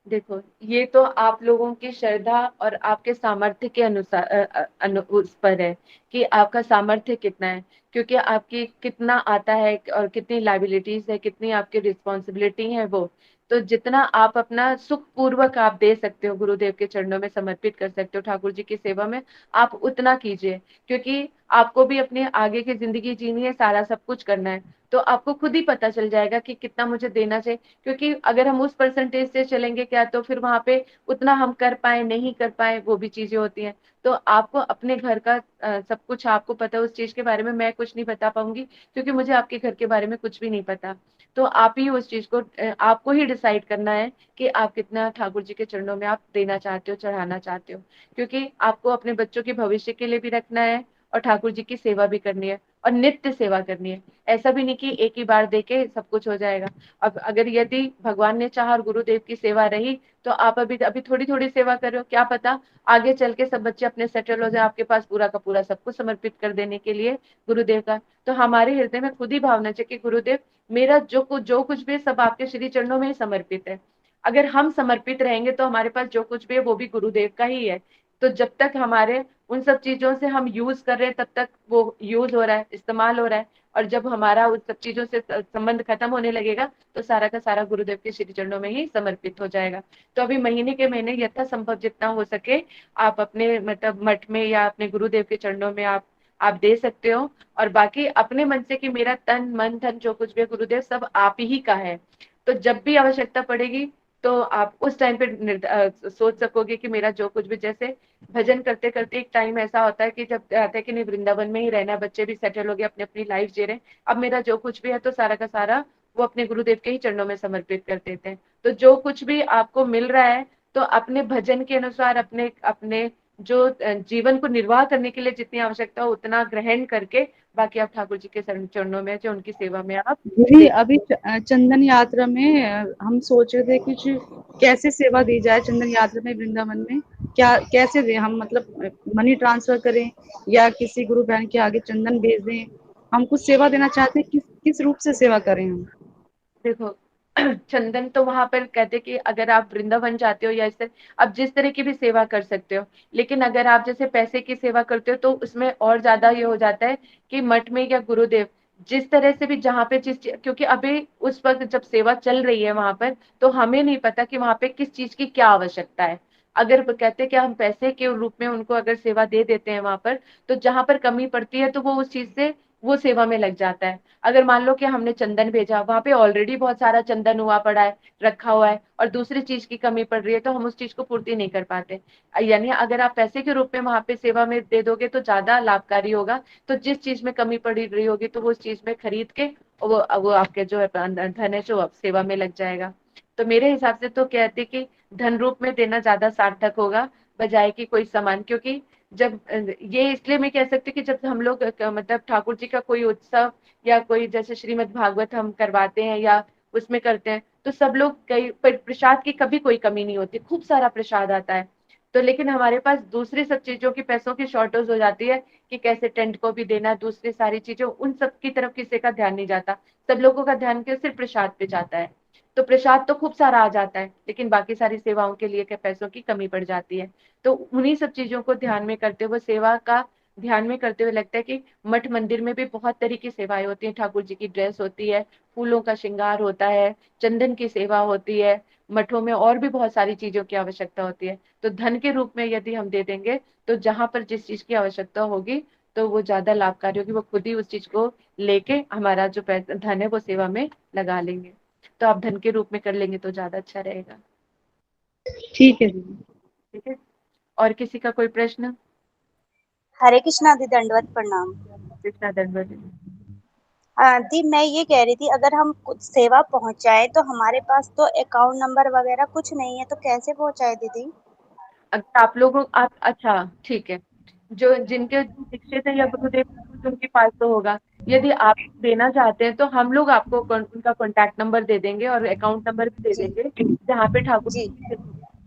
देखो, ये तो आप लोगों की श्रद्धा और आपके सामर्थ्य के अनुसार उस पर है कि आपका सामर्थ्य कितना है। क्योंकि आपकी कितना आता है और कितनी लाइबिलिटीज है, कितनी आपकी रिस्पॉन्सिबिलिटी है, वो तो जितना आप अपना सुख पूर्वक आप दे सकते हो, गुरुदेव के चरणों में समर्पित कर सकते हो ठाकुर जी की सेवा में, आप उतना कीजिए। क्योंकि आपको भी अपने आगे की जिंदगी जीनी है, सारा सब कुछ करना है। तो आपको खुद ही पता चल जाएगा कि कितना मुझे देना चाहिए। क्योंकि अगर हम उस परसेंटेज से चलेंगे क्या, तो फिर वहां पे उतना हम कर पाए नहीं कर पाए, वो भी चीजें होती हैं। तो आपको अपने घर का सब कुछ आपको पता है। उस चीज के बारे में मैं कुछ नहीं बता पाऊंगी क्योंकि मुझे आपके घर के बारे में कुछ भी नहीं पता। तो आप ही उस चीज को आपको ही डिसाइड करना है कि आप कितना ठाकुर जी के चरणों में आप देना चाहते हो, चढ़ाना चाहते हो। क्योंकि आपको अपने बच्चों के भविष्य के लिए भी रखना है और ठाकुर जी की सेवा भी करनी है और नित्य सेवा करनी है। ऐसा भी नहीं कि एक ही बार देके सब कुछ हो जाएगा। अब अगर यदि भगवान ने चाहा और गुरुदेव की सेवा रही, तो आप अभी अभी थोड़ी थोड़ी सेवा कर रहे हो, क्या पता आगे चल के सब बच्चे अपने सेटल हो जाए, आपके पास पूरा का पूरा सब कुछ समर्पित कर देने के लिए गुरुदेव का। तो हमारे हृदय में खुद ही भावना चाहिए कि गुरुदेव, मेरा जो कुछ भी है सब आपके श्री चरणों में ही समर्पित है। अगर हम समर्पित रहेंगे तो हमारे पास जो कुछ भी है वो भी गुरुदेव का ही है। तो जब तक हमारे उन सब चीजों से हम यूज कर रहे हैं तब तक वो यूज हो रहा है, इस्तेमाल हो रहा है। और जब हमारा उस सब चीजों से संबंध खत्म होने लगेगा तो सारा का सारा गुरुदेव के श्री चरणों में ही समर्पित हो जाएगा। तो अभी महीने के महीने यथासंभव जितना हो सके आप अपने मतलब मठ में या अपने गुरुदेव के चरणों में आप दे सकते हो। और बाकी अपने मन से कि मेरा तन मन धन जो कुछ भी है गुरुदेव सब आप ही का है। तो जब भी आवश्यकता पड़ेगी तो आप उस टाइम पे सोच सकोगे कि मेरा जो कुछ भी, जैसे भजन करते करते एक टाइम ऐसा होता है कि जब आता है कि नहीं वृंदावन में ही रहना है, बच्चे भी सेटल हो गए, अपनी अपनी लाइफ जी रहे हैं, अब मेरा जो कुछ भी है तो सारा का सारा वो अपने गुरुदेव के ही चरणों में समर्पित कर देते हैं। तो जो कुछ भी आपको मिल रहा है तो अपने भजन के अनुसार अपने अपने जो जीवन को निर्वाह करने के लिए जितनी आवश्यकता हो उतना ग्रहण करके बाकी आप ठाकुर जी के चरणों में, जो उनकी सेवा में आप दीदी दे। अभी चंदन यात्रा में हम सोच रहे थे कुछ कैसे सेवा दी जाए चंदन यात्रा में वृंदावन में, क्या कैसे दें हम, मतलब मनी ट्रांसफर करें या किसी गुरु बहन के आगे चंदन भेज दें? हम कुछ सेवा देना चाहते हैं, किस किस रूप से सेवा करें हम? देखो, चंदन तो वहां पर कहते कि अगर आप वृंदावन जाते हो या इस तरह आप जिस तरह की भी सेवा कर सकते हो। लेकिन अगर आप जैसे पैसे की सेवा करते हो तो उसमें और ज्यादा ये हो जाता है कि मठ में या गुरुदेव जिस तरह से भी जहाँ पे क्योंकि अभी उस वक्त जब सेवा चल रही है वहां पर, तो हमें नहीं पता कि वहां पे किस चीज की क्या आवश्यकता है। अगर वो कहते हैं कि हम पैसे के रूप में उनको अगर सेवा दे देते हैं वहां पर, तो जहां पर कमी पड़ती है तो वो उस चीज से वो सेवा में लग जाता है। अगर मान लो कि हमने चंदन भेजा, वहां पे ऑलरेडी बहुत सारा चंदन हुआ पड़ा है, रखा हुआ है, और दूसरी चीज की कमी पड़ रही है तो हम उस चीज को पूर्ति नहीं कर पाते। यानी अगर आप पैसे के रूप में वहां पे सेवा में दे दोगे तो ज्यादा लाभकारी होगा। तो जिस चीज में कमी पड़ रही होगी तो वो उस चीज में खरीद के वो आपके जो है धन है जो अब सेवा में लग जाएगा। तो मेरे हिसाब से तो कहते कि धन रूप में देना ज्यादा सार्थक होगा बजाय कि कोई सामान। क्योंकि जब ये इसलिए मैं कह सकती हूँ कि जब हम लोग मतलब ठाकुर जी का कोई उत्सव या कोई जैसे श्रीमद् भागवत हम करवाते हैं या उसमें करते हैं तो सब लोग कई प्रसाद की कभी कोई कमी नहीं होती, खूब सारा प्रसाद आता है। तो लेकिन हमारे पास दूसरी सब चीजों की पैसों की शॉर्टेज हो जाती है कि कैसे टेंट को भी देना, दूसरी सारी चीजों, उन सब की तरफ किसी का ध्यान नहीं जाता। सब लोगों का ध्यान के सिर्फ प्रसाद पे जाता है। तो प्रसाद तो खूब सारा आ जाता है, लेकिन बाकी सारी सेवाओं के लिए के पैसों की कमी पड़ जाती है। तो उन्हीं सब चीजों को ध्यान में करते हुए, सेवा का ध्यान में करते हुए लगता है कि मठ मंदिर में भी बहुत तरह की सेवाएं होती हैं। ठाकुर जी की ड्रेस होती है, फूलों का श्रृंगार होता है, चंदन की सेवा होती है, मठों में और भी बहुत सारी चीजों की आवश्यकता होती है। तो धन के रूप में यदि हम दे देंगे, तो जहां पर जिस चीज की आवश्यकता होगी तो वो ज्यादा लाभकारी होगी, वो खुद ही उस चीज को लेके हमारा जो पैसा धन है वो सेवा में लगा लेंगे। तो आप धन के रूप में कर लेंगे तो ज्यादा अच्छा रहेगा। ठीक है दीदी। ठीक है। और किसी का कोई प्रश्न? हरे कृष्णा दी, दंडवत प्रणाम। कृष्णा दंडवत। दी मैं ये कह रही थी, अगर हम कुछ सेवा पहुंचाए तो हमारे पास तो अकाउंट नंबर वगैरह कुछ नहीं है, तो कैसे पहुंचाए दीदी? अगर आप लोगों आप अच्छा ठीक है, जो जिनके दीक्षित है या गुरुदेव कुछ उनके पास तो होगा। यदि आप देना चाहते हैं तो हम लोग आपको उनका कॉन्टैक्ट नंबर दे देंगे और अकाउंट नंबर भी दे जी देंगे, जहाँ पे ठाकुर जी। जी।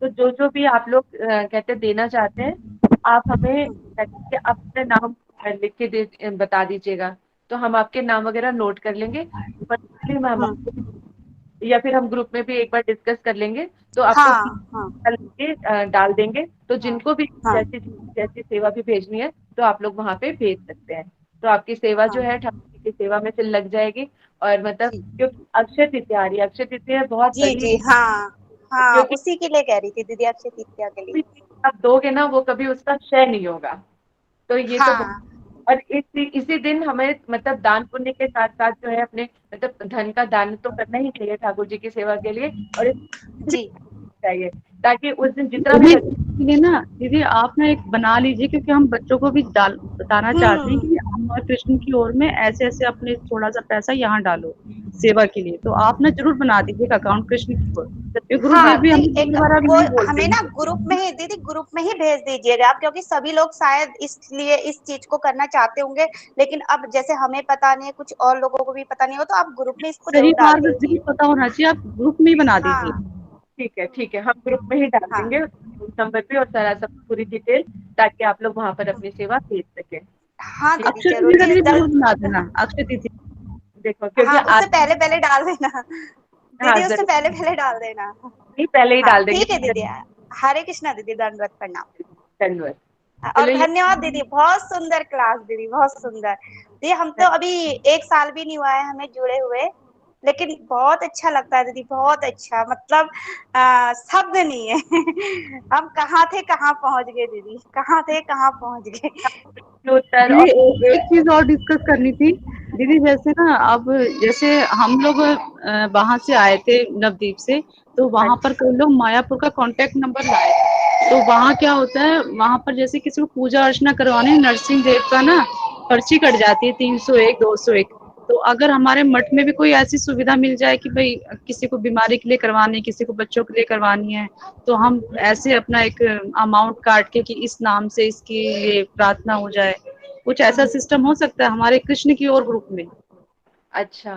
तो जो जो भी आप लोग कहते हैं देना चाहते हैं, आप हमें कि आप अपना नाम लिख के बता दीजिएगा, तो हम आपके नाम वगैरह नोट कर लेंगे। पर्सनली हम हम्म। आपको, या फिर हम ग्रुप में भी एक बार डिस्कस कर लेंगे, तो आपको हाँ हाँ डाल देंगे। तो जिनको भी हाँ जैसी जैसी सेवा भी भेजनी है तो आप लोग वहां पे भेज सकते हैं। तो आपकी सेवा जो हाँ। है ठाकुर जी की सेवा में फिर लग जाएगी। और मतलब जी क्योंकि अक्षय तृतीया आ रही है, अक्षय तृतीया बहुत जी बड़ी, जी। हाँ हाँ, क्योंकि उसी के लिए कह रही थी दीदी, अक्षय तृतीया के लिए। भी आप दोगे ना वो कभी उसका क्षय नहीं होगा। तो ये तो बहुत। हाँ और इसी दिन हमें मतलब दान पुण्य के साथ साथ जो है अपने मतलब धन का दान तो करना ही चाहिए ठाकुर जी की सेवा के लिए। और जी। चाहिए ताकि उस दिन जितना भी दीदी इसलिए ना दीदी आप ना एक बना लीजिए, क्योंकि हम बच्चों को भी डाल बताना चाहते हैं हम्म। कि अम्मा कृष्ण की ओर में ऐसे ऐसे अपने थोड़ा सा पैसा यहाँ डालो सेवा के लिए। तो आप ना जरूर बना दीजिएगा अकाउंट कृष्ण की ओर। ये हाँ गुरुदेव भी नहीं, हमें एक दोबारा भी वो नहीं बोलते हमें हैं ना कि ग्रुप में ही दीदी, ग्रुप में ही भेज दीजिएगा आप, क्योंकि सभी लोग शायद इसलिए इस चीज को करना चाहते होंगे, लेकिन अब जैसे हमें पता नहीं है, कुछ और लोगों को भी पता नहीं हो, तो आप ग्रुप में इसको सही जरूर डाल मार्ग दीजिए। दीदी पता होना चाहिए, आप ग्रुप में ही बना दीजिए। हाँ ठीक है, हम ग्रुप में ही डाल हाँ देंगे उस नंबर पे और सारा सब पूरी डिटेल, ताकि आप लोग वहां पर अपनी सेवा भेज सकें। हाँ ठीक। दीदी अक्षय जरूर तृतीया का जी, भी जरूर बना देना, अक्षय तृतीया। देखो क्योंकि हाँ उससे आज पहले पहले डाल देना हाँ दीदी, उससे जरूर, पहले पहले डाल देना। नहीं पहले ही हाँ डाल देंगे। ठीक है दीदी। हरे कृष्णा दीदी, दंडवत प्रणाम। धन्यवाद। और चलो ये धन्यवाद दीदी, बहुत सुंदर क्लास दीदी, बहुत सुंदर। दीदी हम तो अभी 1 साल भी नहीं हुआ है हमें जुड़े हुए, लेकिन बहुत अच्छा लगता है दीदी, बहुत अच्छा, मतलब शब्द नहीं है हम कहाँ थे कहाँ पहुंच गए दीदी, कहाँ थे कहाँ पहुंच गए। उत्तर दीदी और एक चीज और डिस्कस करनी थी दीदी। जैसे ना अब जैसे हम लोग वहां से आए थे नवदीप से, तो वहां पर कई लोग मायापुर का कांटेक्ट नंबर लाए। तो वहां क्या होता है, वहां पर जैसे किसी को पूजा अर्चना करवाने नरसिंह देव का ना पर्ची कट जाती है 301 201। तो अगर हमारे मठ में भी कोई ऐसी सुविधा मिल जाए कि भाई किसी को बीमारी के लिए करवानी, किसी को बच्चों के लिए करवानी है, तो हम ऐसे अपना एक अमाउंट काट के कि इस नाम से इसकी ये प्रार्थना हो जाए, कुछ ऐसा सिस्टम हो सकता है हमारे कृष्ण की ओर ग्रुप में? अच्छा,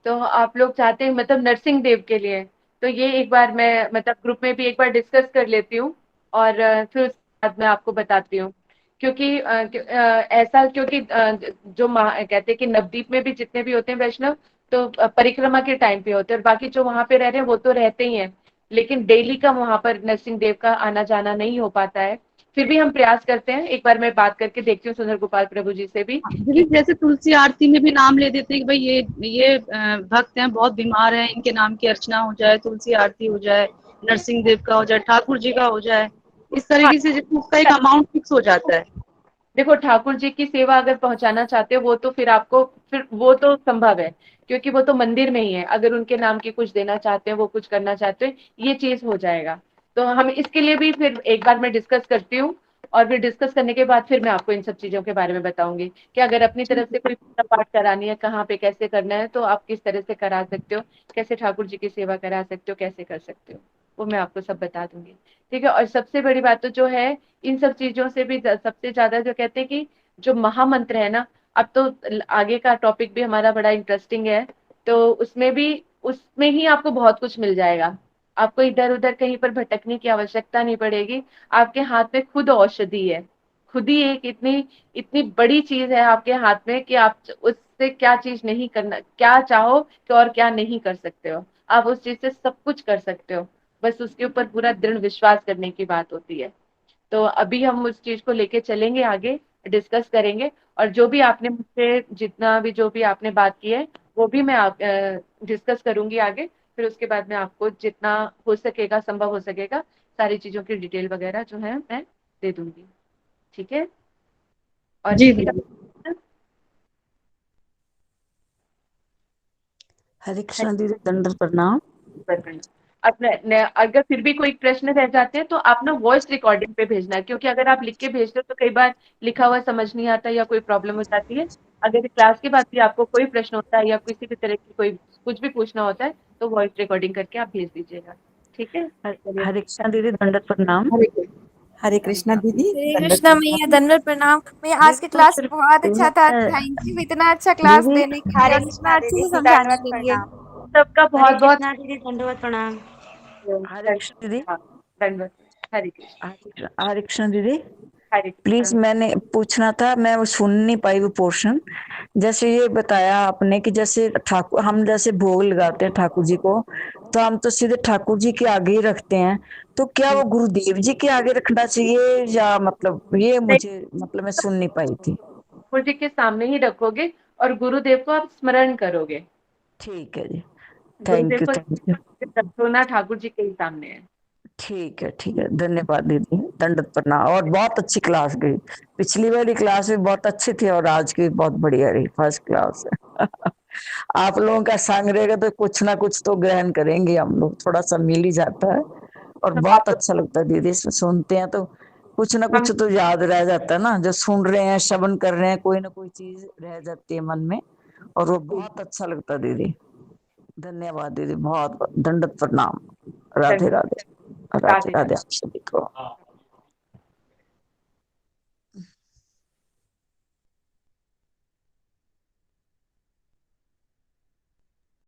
तो आप लोग चाहते हैं मतलब नरसिंह देव के लिए, तो ये एक बार मैं मतलब ग्रुप में भी एक बार डिस्कस कर लेती हूँ। और फिर उसके बाद मैं आपको बताती हूँ। क्योंकि ऐसा क्योंकि जो कहते हैं कि नवदीप में भी जितने भी होते हैं वैष्णव, तो परिक्रमा के टाइम पे होते हैं, और बाकी जो वहां पे रह रहे हैं वो तो रहते ही हैं, लेकिन डेली का वहां पर नरसिंह देव का आना जाना नहीं हो पाता है। फिर भी हम प्रयास करते हैं, एक बार मैं बात करके देखती हूँ सुंदर गोपाल प्रभु जी से भी दीदी कि जैसे तुलसी आरती में भी नाम ले देते हैं कि भाई ये भक्त हैं बहुत बीमार हैं, इनके नाम की अर्चना हो जाए, तुलसी आरती हो जाए, नरसिंह देव का हो जाए, ठाकुर जी का हो जाए, इस तरीके से जिसमें उसका एक अमाउंट फिक्स हो जाता है। देखो ठाकुर जी की सेवा अगर पहुंचाना चाहते हो वो तो फिर आपको, फिर वो तो संभव है, क्योंकि वो तो मंदिर में ही है। अगर उनके नाम की कुछ देना चाहते हैं, वो कुछ करना चाहते हैं, ये चीज हो जाएगा। तो हम इसके लिए भी फिर एक बार मैं डिस्कस करती हूँ, और फिर डिस्कस करने के बाद फिर मैं आपको इन सब चीजों के बारे में बताऊंगी कि अगर अपनी तरफ से कोई पूजा पाठ करानी है, कहाँ पे कैसे करना है, तो आप किस तरह से करा सकते हो, कैसे ठाकुर जी की सेवा करा सकते हो, कैसे कर सकते हो, वो मैं आपको सब बता दूंगी। ठीक है। और सबसे बड़ी बात तो जो है, इन सब चीजों से भी सबसे ज्यादा जो कहते हैं कि जो महामंत्र है ना, अब तो आगे का टॉपिक भी हमारा बड़ा इंटरेस्टिंग है, तो उसमें भी, उसमें ही आपको बहुत कुछ मिल जाएगा। आपको इधर उधर कहीं पर भटकने की आवश्यकता नहीं पड़ेगी। आपके हाथ में खुद औषधि है। खुद ही एक इतनी इतनी बड़ी चीज है आपके हाथ में कि आप उससे क्या चीज नहीं करना, क्या चाहो कि और क्या नहीं कर सकते हो। आप उस चीज से सब कुछ कर सकते हो। बस उसके ऊपर पूरा दृढ़ विश्वास करने की बात होती है। तो अभी हम उस चीज को लेके चलेंगे आगे, डिस्कस करेंगे। और जो भी आपने मुझसे जितना भी जो भी आपने बात की है वो भी मैं आप डिस्कस करूंगी आगे। फिर उसके बाद में आपको जितना हो सकेगा, संभव हो सकेगा, सारी चीजों की डिटेल वगैरह जो है मैं दे दूंगी। ठीक है। और जी किसी दीदी। का हरे कृष्णा दीदी, दंडवत प्रणाम। अपने अगर फिर भी कोई प्रश्न रह जाते हैं तो आप ना वॉइस रिकॉर्डिंग पे भेजना है, क्योंकि अगर आप लिख के भेजते हो तो कई बार लिखा हुआ समझ नहीं आता या कोई प्रॉब्लम हो जाती है। अगर क्लास के बाद भी आपको कोई प्रश्न होता है या किसी भी तरह की कोई कुछ भी पूछना होता है तो वॉइस रिकॉर्डिंग करके आप भेज दीजिएगा। ठीक है। चलिए। हरे कृष्णा दीदी, दंडवत प्रणाम। हरे कृष्ण। हरे कृष्णा दीदी, हरे दंडवत कृष्णा मैया, प्रणाम। दंडवत प्रणाम। मैया आज दीदी की तो क्लास सिर्फ बहुत अच्छा था, मैं- थैंक यू इतना अच्छा क्लास दीदी देने के लिए हरे और इतना कृष्णा अच्छे दीदी, से समझाने दंडवत के लिए। प्रणाम। सबका हरे बहुत बहुत कृष्णा दीदी, दंडवत प्रणाम। हरे कृष्ण दीदी। धन्यवाद। हरे कृष्ण। हरे कृष्ण दीदी, हरे प्लीज कृष्ण। मैंने पूछना था, मैं वो सुन नहीं पाई वो पोर्शन। जैसे ये बताया आपने कि जैसे ठाकुर, हम जैसे भोग लगाते हैं ठाकुर जी को, तो हम तो सीधे ठाकुर जी के आगे ही रखते हैं। तो क्या वो गुरुदेव जी के आगे रखना चाहिए, या मतलब ये मुझे मतलब मैं सुन नहीं पाई थी। ठाकुर जी के सामने ही रखोगे और गुरुदेव को आप स्मरण करोगे। ठीक है जी। थैंक गुरुदेव यू, को थैंक यू। रखना ठाकुर जी के ही सामने है। ठीक है, ठीक है, धन्यवाद दीदी, दंडवत प्रणाम। और बहुत अच्छी क्लास गई। पिछली वाली क्लास भी बहुत अच्छी थी और आज की भी बहुत बढ़िया रही, फर्स्ट क्लास है। आप लोगों का संग रहेगा तो कुछ ना कुछ तो ग्रहण करेंगे हम लोग, थोड़ा सा मिल ही जाता है। और सब बहुत आप अच्छा लगता है दीदी, इसमें सुनते हैं तो कुछ ना हम कुछ तो याद रह जाता है ना, जो सुन रहे हैं, श्रवण कर रहे हैं, कोई ना कोई चीज रह जाती है मन में। और वो बहुत अच्छा लगता है दीदी। धन्यवाद दीदी, बहुत बहुत दंडवत प्रणाम। राधे धन्यवाद। राधे। राधे राधे राधे आप सभी को।